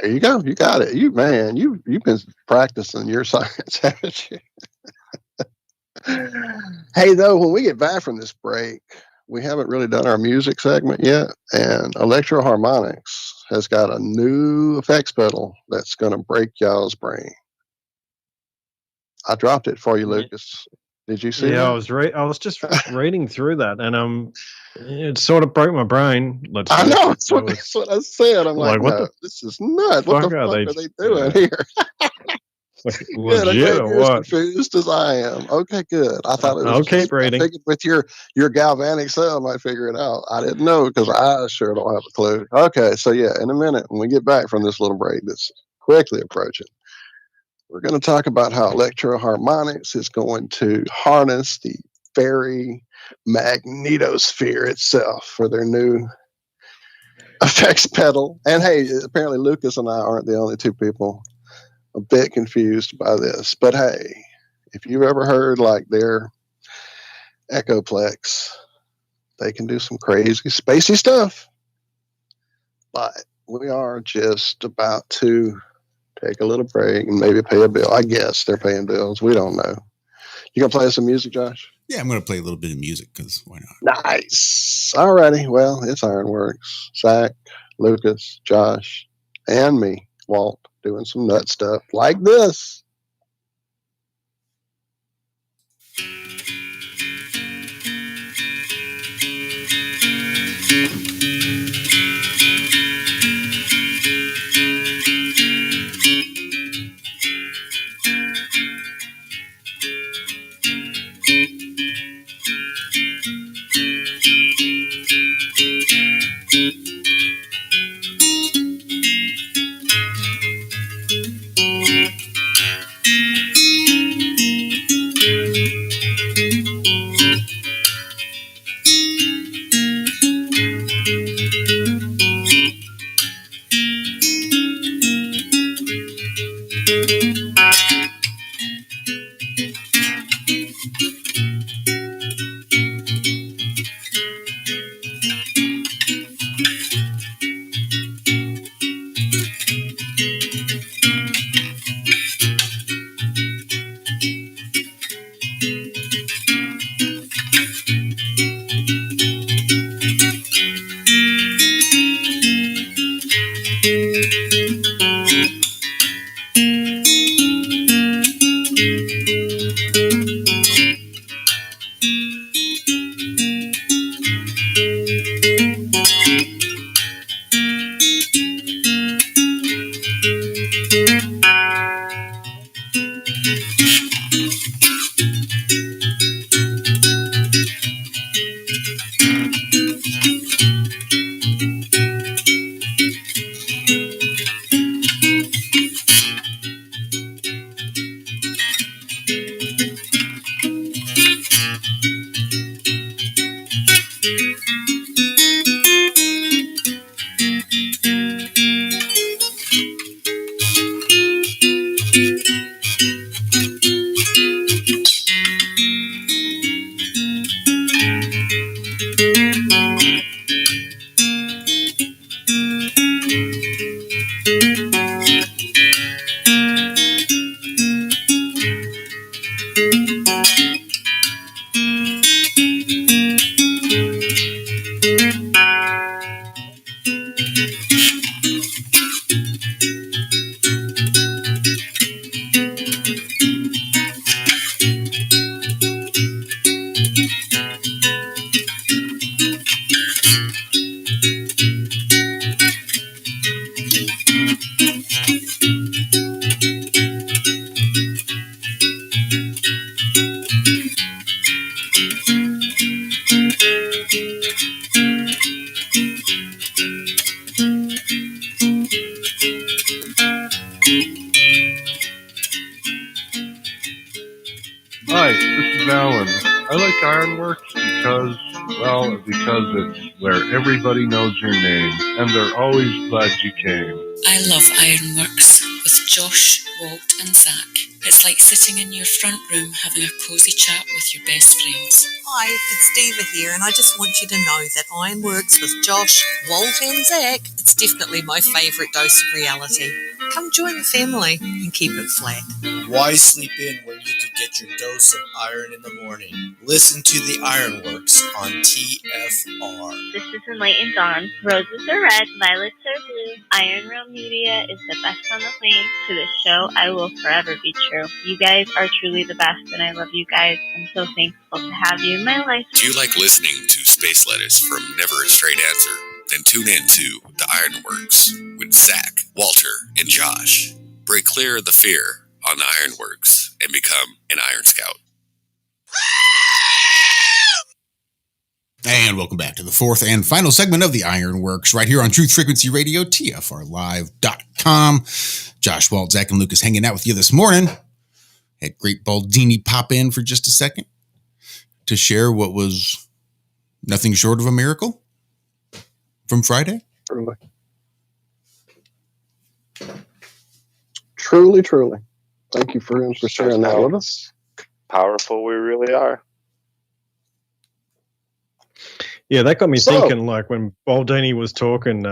There you go. You got it. You've been practicing your science, haven't you? Hey, though, when we get back from this break, we haven't really done our music segment yet, and Electroharmonics has got a new effects pedal that's going to break y'all's brain. I dropped it for you, Lucas. Did you see that? I was just reading through that, and it sort of broke my brain. I know. That's what I said. I'm like, no, this is nuts. What the fuck are they doing here? Good. I'm glad you're as confused as I am. Okay, good. I thought it was. I'll keep reading. I figured with your galvanic cell, I might figure it out. I didn't know because I sure don't have a clue. Okay, so yeah, in a minute when we get back from this little break that's quickly approaching, we're going to talk about how Electroharmonics is going to harness the fairy magnetosphere itself for their new effects pedal. And hey, apparently Lucas and I aren't the only two people a bit confused by this. But hey, if you've ever heard like their Echoplex, they can do some crazy spacey stuff. But we are just about to take a little break and maybe pay a bill. I guess they're paying bills. We don't know. You gonna play us some music, Josh? Yeah, I'm gonna play a little bit of music because why not? Nice. Alrighty. Well, it's Ironworx. Zach, Lucas, Josh, and me, Walt, doing some nut stuff like this. like Ironworx because it's where everybody knows your name, and they're always glad you came. I love Ironworx with Josh, Walt, and Zach. It's like sitting in your front room having a cosy chat with your best friends. Hi, it's Diva here, and I just want you to know that Ironworx with Josh, Walt, and Zach, it's definitely my favourite dose of reality. Come join the family and keep it flat. Why sleep in when you could get your dose of iron in the morning? Listen to the Ironworx on TFR. This is Enlightened Dawn. Roses are red, violets are blue. Iron Realm Media is the best on the plane. To the show, I will forever be true. You guys are truly the best, and I love you guys. I'm so thankful to have you in my life. Do you like listening to space letters from Never a Straight Answer? Then tune in to the Ironworx with Zach, Walter, and Josh. Break clear of the fear on the Ironworx and become an Iron Scout. And welcome back to the fourth and final segment of the Ironworx right here on Truth Frequency Radio, TFRlive.com. Josh, Walt, Zach, and Lucas hanging out with you this morning. Had Great Baldini pop in for just a second to share what was nothing short of a miracle from Friday. Truly. Thank you for sharing that with us. Powerful we really are. Yeah, that got me thinking, like when Baldini was talking,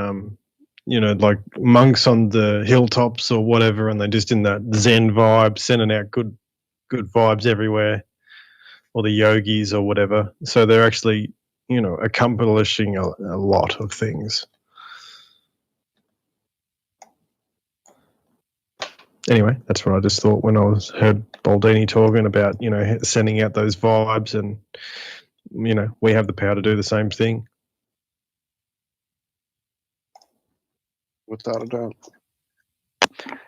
like monks on the hilltops or whatever, and they're just in that Zen vibe, sending out good vibes everywhere, or the yogis or whatever. So they're actually, accomplishing a lot of things. Anyway, that's what I just thought when I heard Baldini talking about, sending out those vibes, and we have the power to do the same thing. Without a doubt.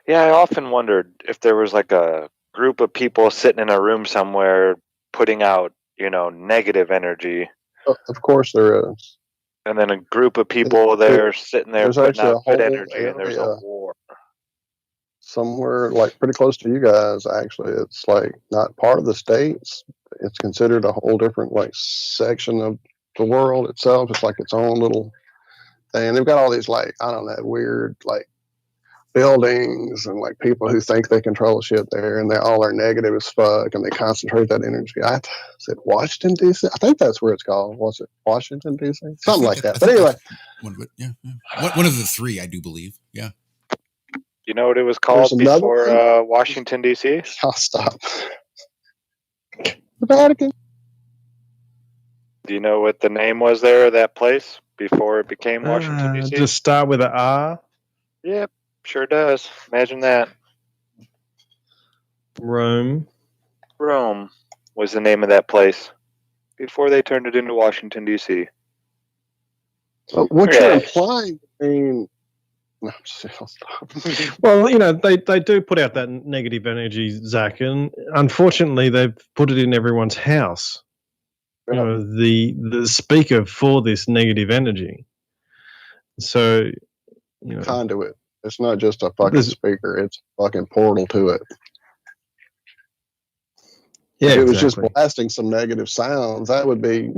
Yeah, I often wondered if there was like a group of people sitting in a room somewhere putting out, negative energy. Of course there is. And then a group of people sitting there putting out good energy, and there's a war. Somewhere like pretty close to you guys, actually. It's like not part of the states. It's considered a whole different like section of the world itself. It's like its own little thing. They've got all these like, I don't know, weird like buildings and like people who think they control shit there, and they all are negative as fuck, and they concentrate that energy. Is it Washington D.C.? I think that's where it's called. Was it Washington D.C.? Something like that. But anyway, one of the three, I do believe. Yeah. You know what it was called before Washington, D.C.? I'll stop. The Vatican. Do you know what the name was there of that place before it became Washington, D.C.? Just start with an R. Yep, sure does. Imagine that. Rome was the name of that place before they turned it into Washington, D.C. What you're implying, well, they do put out that negative energy, Zach, and unfortunately they've put it in everyone's house. The speaker for this negative energy. So, conduit. It's not just a fucking speaker; it's a fucking portal to it. Yeah, if it was just blasting some negative sounds, that would be,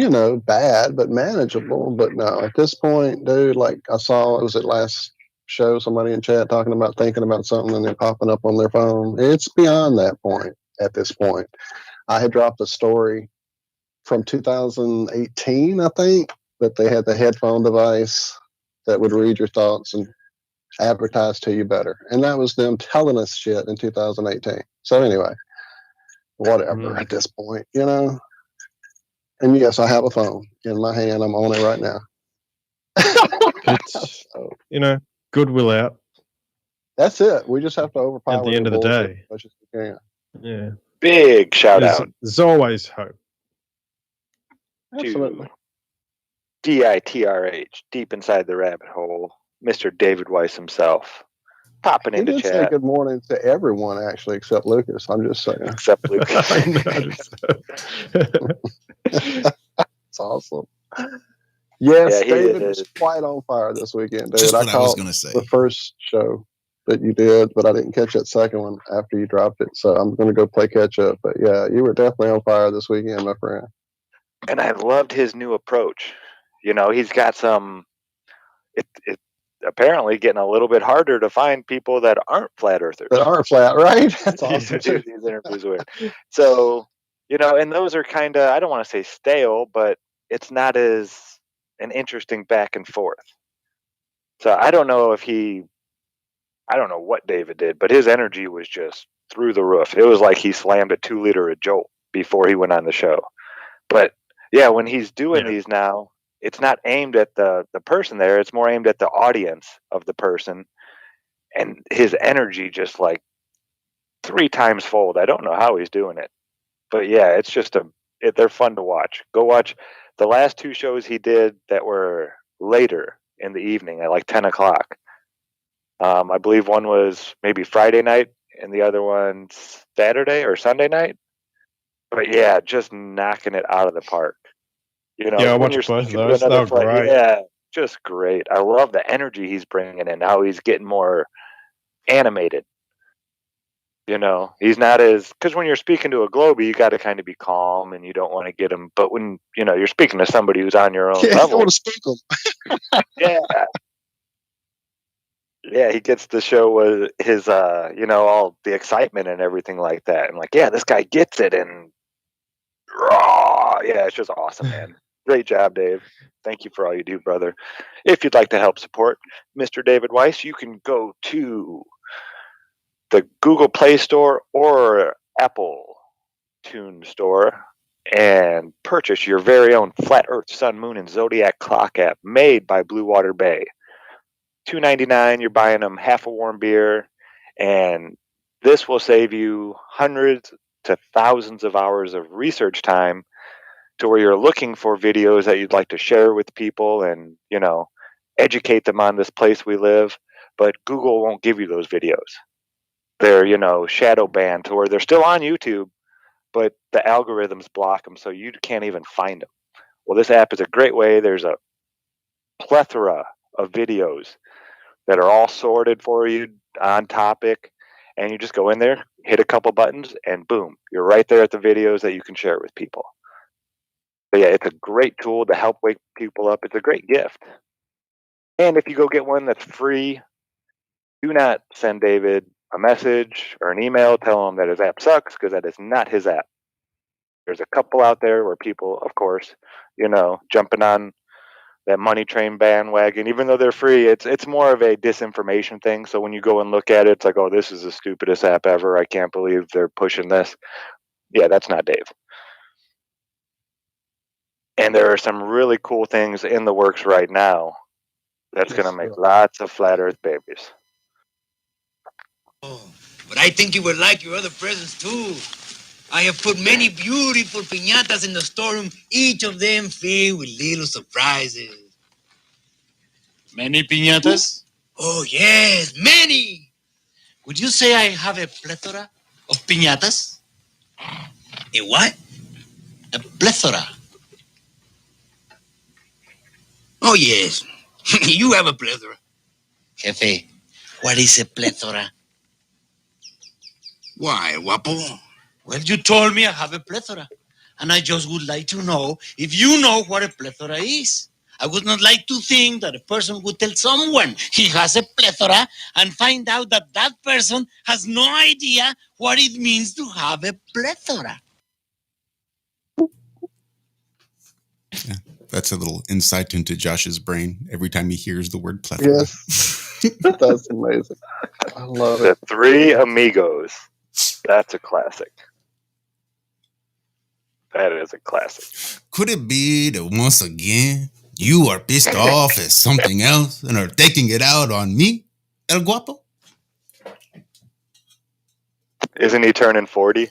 bad but manageable. But no, at this point, dude, like I saw, was it last show, somebody in chat talking about thinking about something and they're popping up on their phone. It's beyond that point at this point. I had dropped a story from 2018, I think, that they had the headphone device that would read your thoughts and advertise to you better. And that was them telling us shit in 2018. So anyway, whatever at this point, And yes, I have a phone in my hand. I'm on it right now. It's, goodwill out. That's it. We just have to overpower at the end of the day. As much as we can. Yeah. Big shout out. There's always hope. Absolutely. DITRH, deep inside the rabbit hole, Mr. David Weiss himself, popping into did chat. Say good morning to everyone, actually, except Lucas. I'm just saying. Except Lucas. It's awesome. Yes, David was quite on fire this weekend, dude. Just what I was caught going to say. The first show that you did, but I didn't catch that second one after you dropped it. So I'm going to go play catch up. But yeah, you were definitely on fire this weekend, my friend. And I loved his new approach. You know, he's got some. It apparently getting a little bit harder to find people that aren't flat earthers. That aren't flat, right? That's awesome to do too. these interviews with. So, you know, and those are kind of, I don't want to say stale, but it's not as an interesting back and forth. So I don't know I don't know what David did, but his energy was just through the roof. It was like he slammed a 2-liter of Jolt before he went on the show. But yeah, when he's doing these now, it's not aimed at the person there. It's more aimed at the audience of the person. And his energy just like 3 times fold. I don't know how he's doing it. But yeah, it's just they're fun to watch. Go watch the last 2 shows he did that were later in the evening at like 10 o'clock. I believe one was maybe Friday night and the other one's Saturday or Sunday night. But yeah, just knocking it out of the park. You know, Yeah, I when watched you're both of speaking to those. They another were flight, great. yeah, just great. I love the energy he's bringing in, how he's getting more animated. You know, he's not as, because when you're speaking to a Globie, you got to kind of be calm and you don't want to get him. But when, you know, you're speaking to somebody who's on your own Yeah, you level, want to speak them. yeah, yeah, he gets to show with his, you know, all the excitement and everything like that. And like, yeah, this guy gets it. And raw. Yeah, it's just awesome, man. Great job, Dave. Thank you for all you do, brother. If you'd like to help support Mr. David Weiss, you can go to the Google Play Store or Apple Tune Store and purchase your very own Flat Earth, Sun, Moon, and Zodiac clock app made by Blue Water Bay. $2.99. You're buying them half a warm beer, and this will save you hundreds to thousands of hours of research time to where you're looking for videos that you'd like to share with people and, you know, educate them on this place we live. But Google won't give you those videos. They're, you know, shadow banned to where they're still on YouTube, but the algorithms block them so you can't even find them. Well, this app is a great way. There's a plethora of videos that are all sorted for you on topic. And you just go in there, hit a couple buttons, and boom, you're right there at the videos that you can share with people. But yeah, it's a great tool to help wake people up. It's a great gift. And if you go get one that's free, do not send David a message or an email, tell him that his app sucks, because that is not his app. There's a couple out there where people, of course, you know, jumping on that money train bandwagon, even though they're free, it's more of a disinformation thing. So when you go and look at it, it's like, oh, this is the stupidest app ever. I can't believe they're pushing this. Yeah, that's not Dave. And there are some really cool things in the works right now that's going to make lots of flat earth babies. But I think you will like your other presents too. I have put many beautiful piñatas in the storeroom, each of them filled with little surprises. Many piñatas? Oh, yes, many. Would you say I have a plethora of piñatas? A what? A plethora. Oh, yes. You have a plethora. Jefe, what is a plethora? Why, guapo? Well, you told me I have a plethora, and I just would like to know if you know what a plethora is. I would not like to think that a person would tell someone he has a plethora and find out that that person has no idea what it means to have a plethora. Yeah, that's a little insight into Josh's brain every time he hears the word plethora. Yes, that's amazing. I love The it. Three Amigos. That's a classic. That is a classic. Could it be that once again you are pissed off at something else and are taking it out on me, El Guapo? Isn't he turning 40?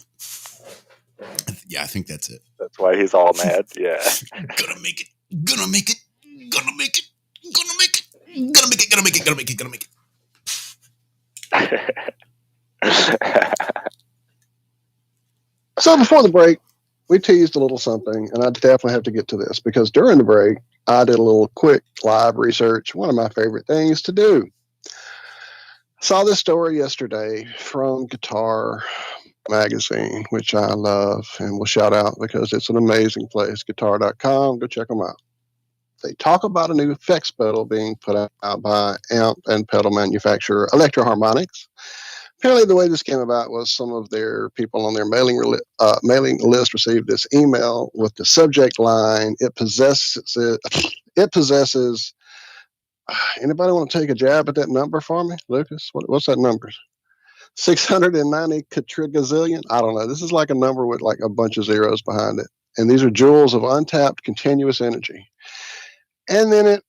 Yeah, I think that's it. That's why he's all mad. Yeah. Gonna make it. Gonna make it. Gonna make it. Gonna make it. Gonna make it. Gonna make it. Gonna make it. Gonna make it. So before the break, we teased a little something, and I definitely have to get to this because during the break, I did a little quick live research, one of my favorite things to do. Saw this story yesterday from Guitar magazine, which I love and will shout out because it's an amazing place. Guitar.com, go check them out. They talk about a new effects pedal being put out by amp and pedal manufacturer Electro Harmonics. Apparently, the way this came about was some of their people on their mailing list received this email with the subject line, it possesses. Anybody want to take a jab at that number for me, Lucas? What's that number? 690 quadrillion? I don't know. This is like a number with like a bunch of zeros behind it. And these are joules of untapped continuous energy. And then it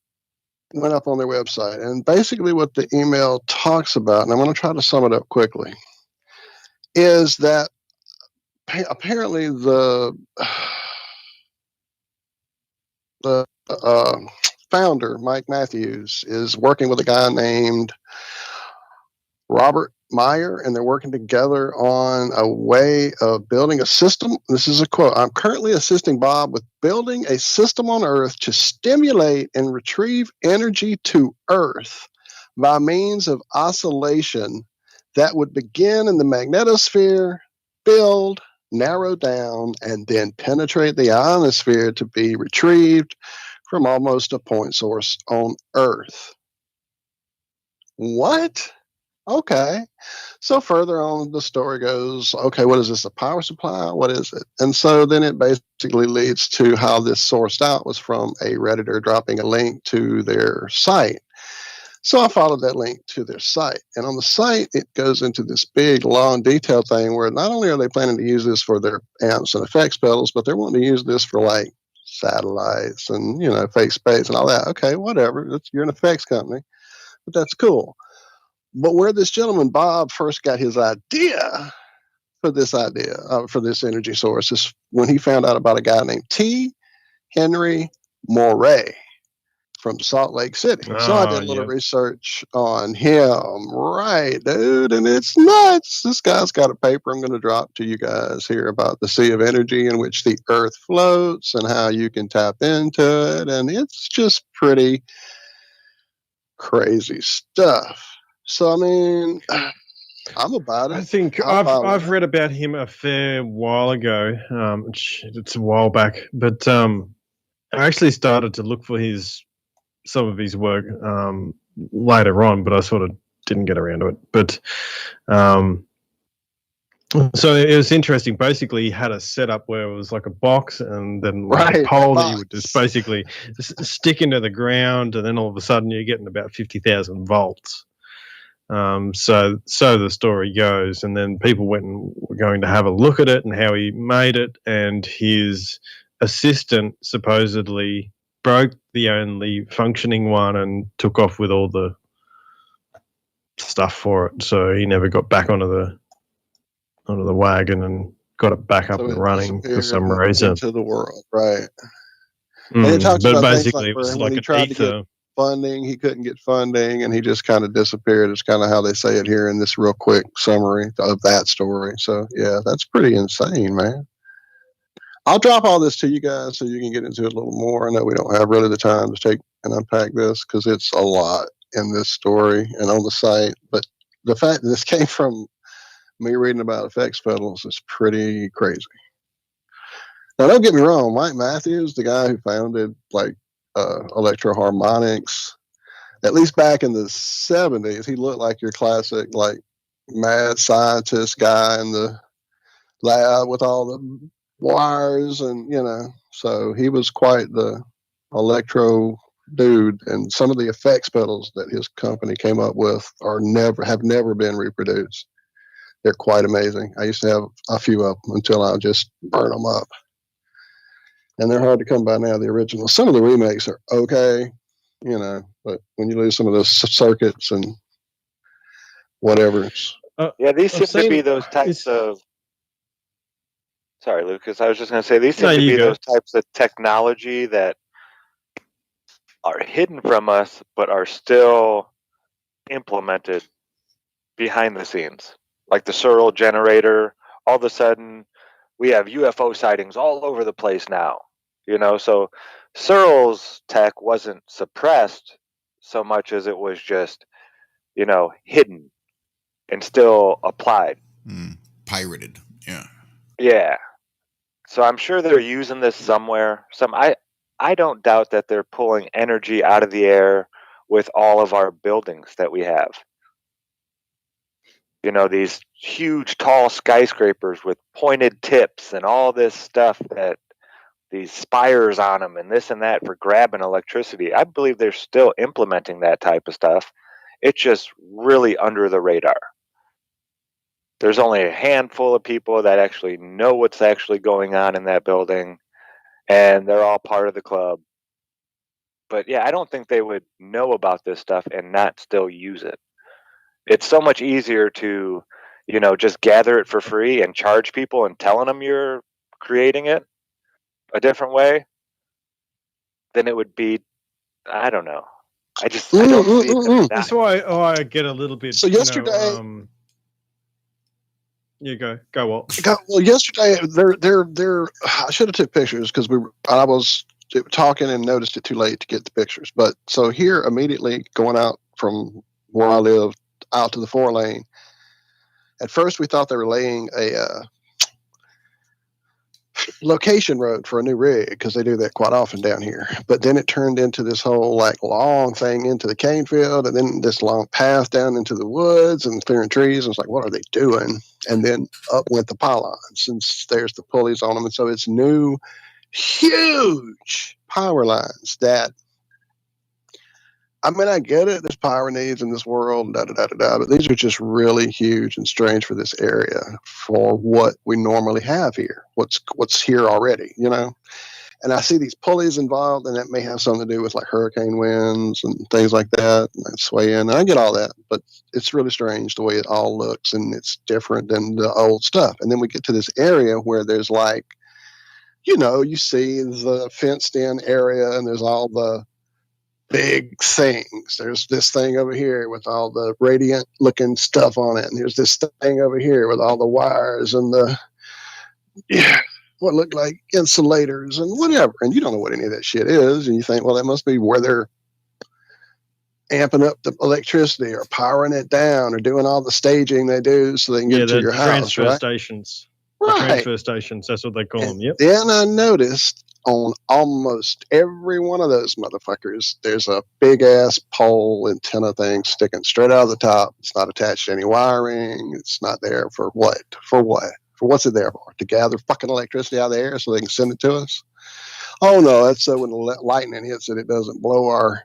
went up on their website. And basically what the email talks about, and I'm going to try to sum it up quickly, is that apparently the founder, Mike Matthews, is working with a guy named Robert Meyer, and they're working together on a way of building a system. This is a quote. I'm currently assisting Bob with building a system on Earth to stimulate and retrieve energy to Earth by means of oscillation that would begin in the magnetosphere, build, narrow down, and then penetrate the ionosphere to be retrieved from almost a point source on Earth. What? Okay. So further on, the story goes, okay, what is this, a power supply? What is it? And so then it basically leads to how this sourced out was from a Redditor dropping a link to their site. So I followed that link to their site. And on the site, it goes into this big, long, detailed thing where not only are they planning to use this for their amps and effects pedals, but they're wanting to use this for like satellites and, fake space and all that. Okay, whatever. You're an effects company, but that's cool. But where this gentleman, Bob, first got his idea for this energy source is when he found out about a guy named T. Henry Moray from Salt Lake City. So I did a little research on him. Right, dude. And it's nuts. This guy's got a paper I'm going to drop to you guys here about the sea of energy in which the earth floats and how you can tap into it. And it's just pretty crazy stuff. So, I mean, I'm about it. I think I've read about him a fair while ago. It's a while back, but I actually started to look for some of his work later on, but I sort of didn't get around to it. But so it was interesting. Basically, he had a setup where it was like a box and then like a pole that you would just basically stick into the ground, and then all of a sudden you're getting about 50,000 volts. So the story goes, and then people went and were going to have a look at it and how he made it, and his assistant supposedly broke the only functioning one and took off with all the stuff for it. So he never got back onto the wagon and got it back up and running for some reason. Into the world, right? And it talks about basically things it was when like he an tried to ether. get funding, he couldn't get funding, and he just kind of disappeared. It's kind of how they say it here in this real quick summary of that story. So yeah, that's pretty insane, man. I'll drop all this to you guys so you can get into it a little more. I know we don't have really the time to take and unpack this because it's a lot in this story and on the site. But the fact that this came from me reading about effects pedals is pretty crazy. Now, don't get me wrong. Mike Matthews, the guy who founded Electro Harmonics, at least back in the 70s, he looked like your classic like mad scientist guy in the lab with all the wires and so he was quite the electro dude, and some of the effects pedals that his company came up with have never been reproduced. They're quite amazing. I used to have a few of them until I just burn them up, and they're hard to come by now, the original. Some of the remakes are okay, but when you lose some of those circuits and whatever. Yeah, these seem to be those types of. Sorry, Lucas. I was just going to say these seem to be those types of technology that are hidden from us, but are still implemented behind the scenes. Like the Searle generator. All of a sudden, we have UFO sightings all over the place now. So Searle's tech wasn't suppressed so much as it was just, hidden and still applied. Pirated. Yeah. Yeah. So I'm sure they're using this somewhere. I don't doubt that they're pulling energy out of the air with all of our buildings that we have. You know, these huge, tall skyscrapers with pointed tips and all this stuff that these spires on them and this and that for grabbing electricity. I believe they're still implementing that type of stuff. It's just really under the radar. There's only a handful of people that actually know what's actually going on in that building, and they're all part of the club. But yeah, I don't think they would know about this stuff and not still use it. It's so much easier to, just gather it for free and charge people and telling them you're creating it a different way than it would be. I don't know. I don't see it. That's why I get a little bit. So yesterday, you go, Walt. Well, yesterday they're. I should have took pictures because I was talking and noticed it too late to get the pictures. But so here immediately going out from where I live out to the 4-lane. At first we thought they were laying a location road for a new rig because they do that quite often down here. But then it turned into this whole long thing into the cane field, and then this long path down into the woods and clearing trees. And it's like, what are they doing? And then up went the pylons, and there's the pulleys on them, and so it's new, huge power lines that. I mean, I get it. There's power needs in this world, but these are just really huge and strange for this area for what we normally have here. What's here already, And I see these pulleys involved, and that may have something to do with hurricane winds and things like that, and sway in. And I get all that, but it's really strange the way it all looks, and it's different than the old stuff. And then we get to this area where there's you see the fenced-in area, and there's all the big things. There's this thing over here with all the radiant looking stuff on it, and there's this thing over here with all the wires and what look like insulators and whatever, and you don't know what any of that shit is, and you think, well, that must be where they're amping up the electricity or powering it down or doing all the staging they do so they can get to your house. Transfer stations. Right. The transfer stations, that's what they call them. Yep. Then I noticed on almost every one of those motherfuckers, there's a big ass pole antenna thing sticking straight out of the top. It's not attached to any wiring. It's not there for what? For what? For what's it there for? To gather fucking electricity out of the air so they can send it to us? Oh no, that's so when the lightning hits it doesn't blow our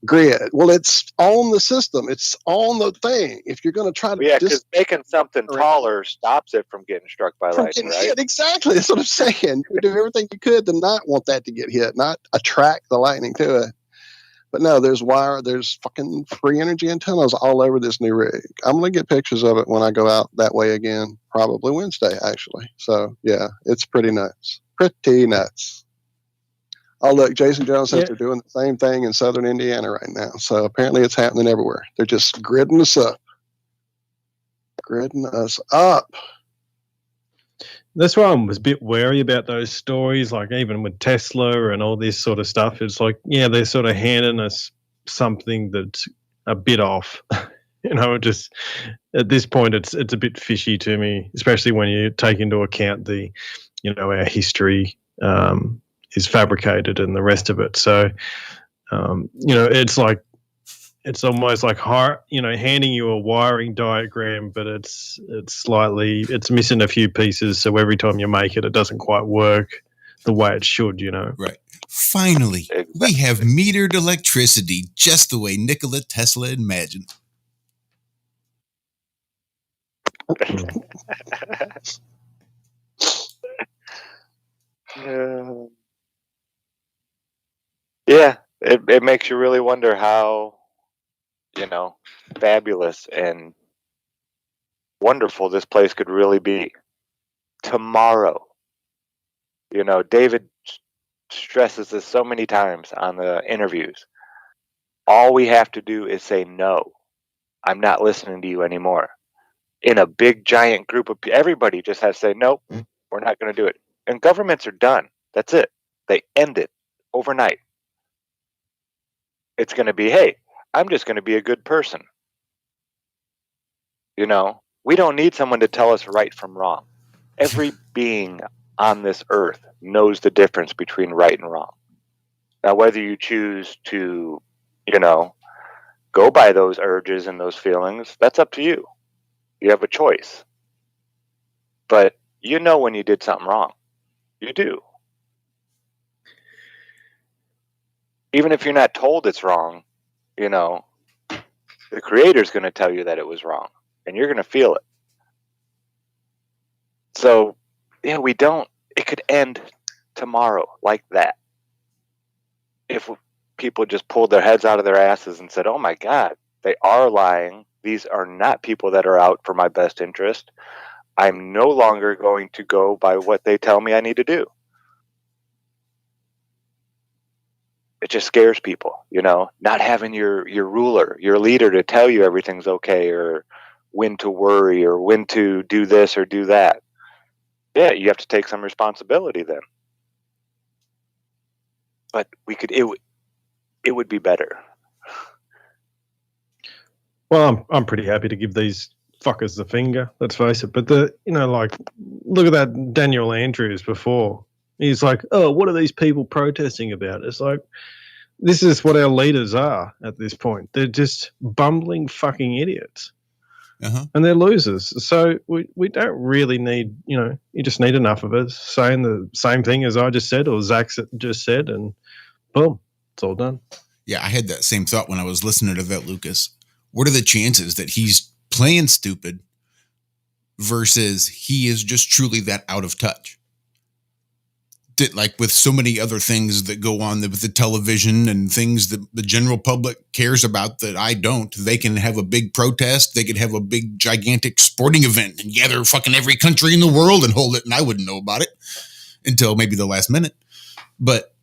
grid. Well, it's on the system. It's on the thing. If you're going to try to because making something taller stops it from getting struck by lightning, right? Hit. Exactly. That's what I'm saying. You would do everything you could to not want that to get hit, not attract the lightning to it. But no, there's fucking free energy antennas all over this new rig. I'm going to get pictures of it when I go out that way again, probably Wednesday, actually. So, yeah, it's pretty nuts. Pretty nuts. Oh, look, Jason Jones says they're doing the same thing in southern Indiana right now. So apparently it's happening everywhere. They're just gridding us up. That's why I was a bit wary about those stories, even with Tesla and all this sort of stuff. It's they're sort of handing us something that's a bit off. Just at this point, it's a bit fishy to me, especially when you take into account our history is fabricated and the rest of it. So, it's almost like handing you a wiring diagram, but it's missing a few pieces. So every time you make it, it doesn't quite work the way it should. Right. Finally, we have metered electricity just the way Nikola Tesla imagined. Yeah, it makes you really wonder how, fabulous and wonderful this place could really be tomorrow. David stresses this so many times on the interviews. All we have to do is say, no, I'm not listening to you anymore. In a big, giant group of people, everybody just has to say, nope, we're not going to do it. And governments are done. That's it. They end it overnight. It's going to be, hey, I'm just going to be a good person. We don't need someone to tell us right from wrong. Every being on this earth knows the difference between right and wrong. Now, whether you choose to, go by those urges and those feelings, that's up to you. You have a choice. But you know when you did something wrong. You do. Even if you're not told it's wrong, the creator's going to tell you that it was wrong, and you're going to feel it. So, it could end tomorrow like that. If people just pulled their heads out of their asses and said, oh my God, they are lying. These are not people that are out for my best interest. I'm no longer going to go by what they tell me I need to do. It just scares people, not having your ruler, your leader to tell you everything's okay, or when to worry, or when to do this or do that. Yeah, you have to take some responsibility then. But it would be better. Well, I'm pretty happy to give these fuckers the finger, let's face it. But look at that Daniel Andrews before. He's like, oh, what are these people protesting about? It's like, this is what our leaders are at this point. They're just bumbling fucking idiots. And they're losers. So we don't really need, you just need enough of us saying the same thing as I just said or Zach just said, and boom, it's all done. Yeah, I had that same thought when I was listening to that, Lucas. What are the chances that he's playing stupid versus he is just truly that out of touch? Like with so many other things that go on with the television and things that the general public cares about that I don't, they can have a big protest. They could have a big, gigantic sporting event and gather fucking every country in the world and hold it. And I wouldn't know about it until maybe the last minute. But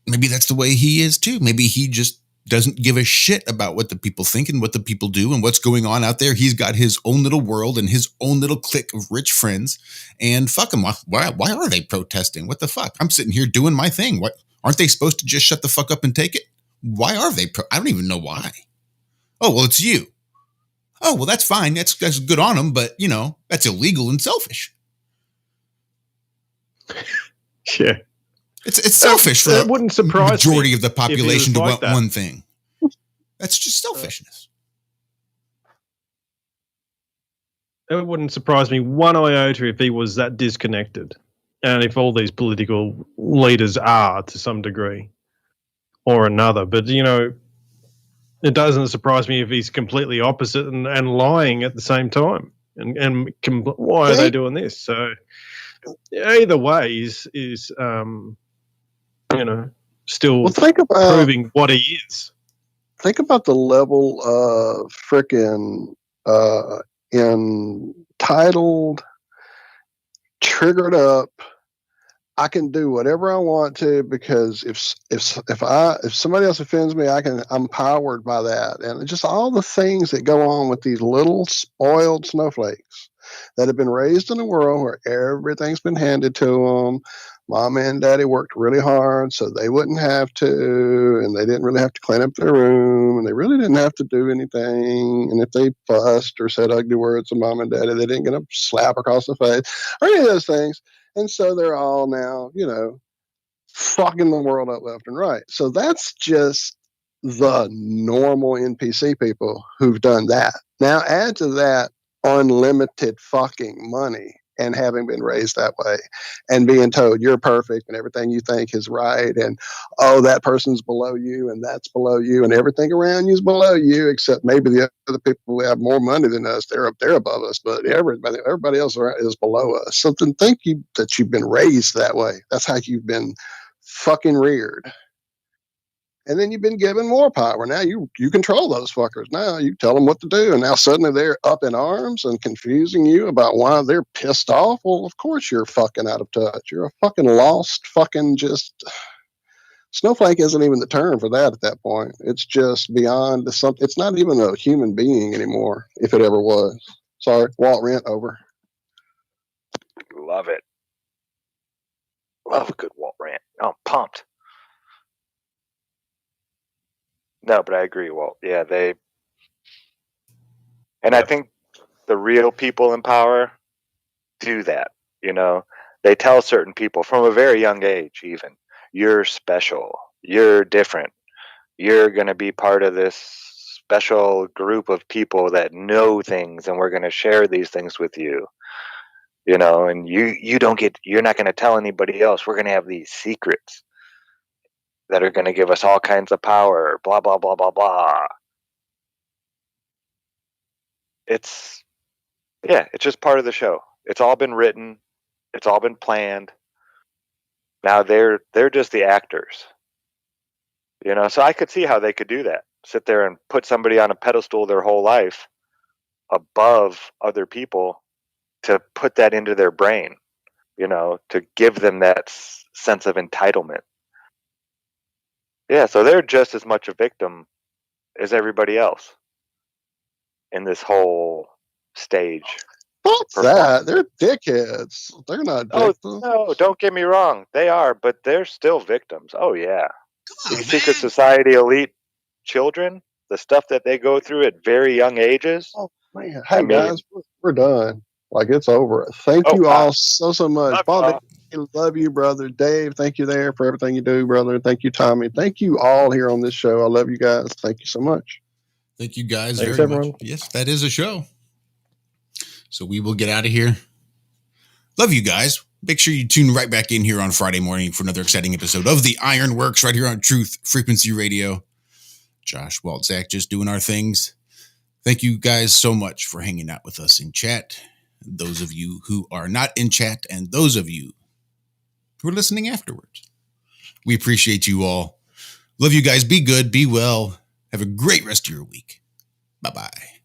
maybe that's the way he is too. Maybe he just doesn't give a shit about what the people think and what the people do and what's going on out there. He's got his own little world and his own little clique of rich friends, and fuck them. Why are they protesting? What the fuck? I'm sitting here doing my thing. What, aren't they supposed to just shut the fuck up and take it? Why are they? I don't even know why. Oh, well, it's you. Oh, well, that's fine. That's good on them, but that's illegal and selfish. Yeah. It's selfish for the wouldn't surprise majority of the population to want that. one thing. That's just selfishness. It wouldn't surprise me one iota if he was that disconnected, and if all these political leaders are to some degree or another. But it doesn't surprise me if he's completely opposite and lying at the same time. And why are they doing this? So either way is still proving what he is. Think about the level of frickin' entitled, triggered up. I can do whatever I want to because if somebody else offends me, I'm powered by that, and just all the things that go on with these little spoiled snowflakes that have been raised in a world where everything's been handed to them. Mom and daddy worked really hard so they wouldn't have to, and they didn't really have to clean up their room, and they really didn't have to do anything. And if they fussed or said ugly words to mom and daddy, they didn't get a slap across the face or any of those things. And so they're all now, fucking the world up left and right. So that's just the normal NPC people who've done that. Now add to that unlimited fucking money and having been raised that way and being told you're perfect and everything you think is right, and that person's below you and that's below you and everything around you is below you except maybe the other people who have more money than us. They're up there above us, but everybody else is below us. So then think that you've been raised that way. That's how you've been fucking reared. And then you've been given more power. Now you control those fuckers. Now you tell them what to do. And now suddenly they're up in arms and confusing you about why they're pissed off. Well, of course you're fucking out of touch. You're a fucking lost fucking just... Snowflake isn't even the term for that at that point. It's just beyond something. It's not even a human being anymore, if it ever was. Sorry, Walt Rent over. Love it. Love a good Walt rant. I'm pumped. No, but I agree, Walt. Yeah, I think the real people in power do that. You know, they tell certain people from a very young age, even, you're special, you're different, you're going to be part of this special group of people that know things, and we're going to share these things with you. You know, and you're not going to tell anybody else. We're going to have these secrets that are going to give us all kinds of power, blah, blah, blah, blah, blah. It's just part of the show. It's all been written. It's all been planned. Now they're just the actors. You know, so I could see how they could do that. Sit there and put somebody on a pedestal their whole life above other people to put that into their brain, you know, to give them that sense of entitlement. Yeah, so they're just as much a victim as everybody else in this whole stage. What's that? They're dickheads. They're not victims. Oh, no, don't get me wrong. They are, but they're still victims. Oh, yeah. These secret society elite children, the stuff that they go through at very young ages. Oh, man. Hey, guys, we're done. Like, it's over. Thank you all so much. Bob, love you, brother. Dave, thank you there for everything you do, brother. Thank you, Tommy. Thank you all here on this show. I love you guys. Thank you so much. Thank you guys Thanks, very everyone. much. Yes, that is a show. So we will get out of here. Love you guys. Make sure you tune right back in here on Friday morning for another exciting episode of the Ironworks right here on Truth Frequency Radio. Josh, Walt, Zach, just doing our things. Thank you guys so much for hanging out with us in chat. Those of you who are not in chat and those of you who are listening afterwards. We appreciate you all. Love you guys. Be good. Be well. Have a great rest of your week. Bye-bye.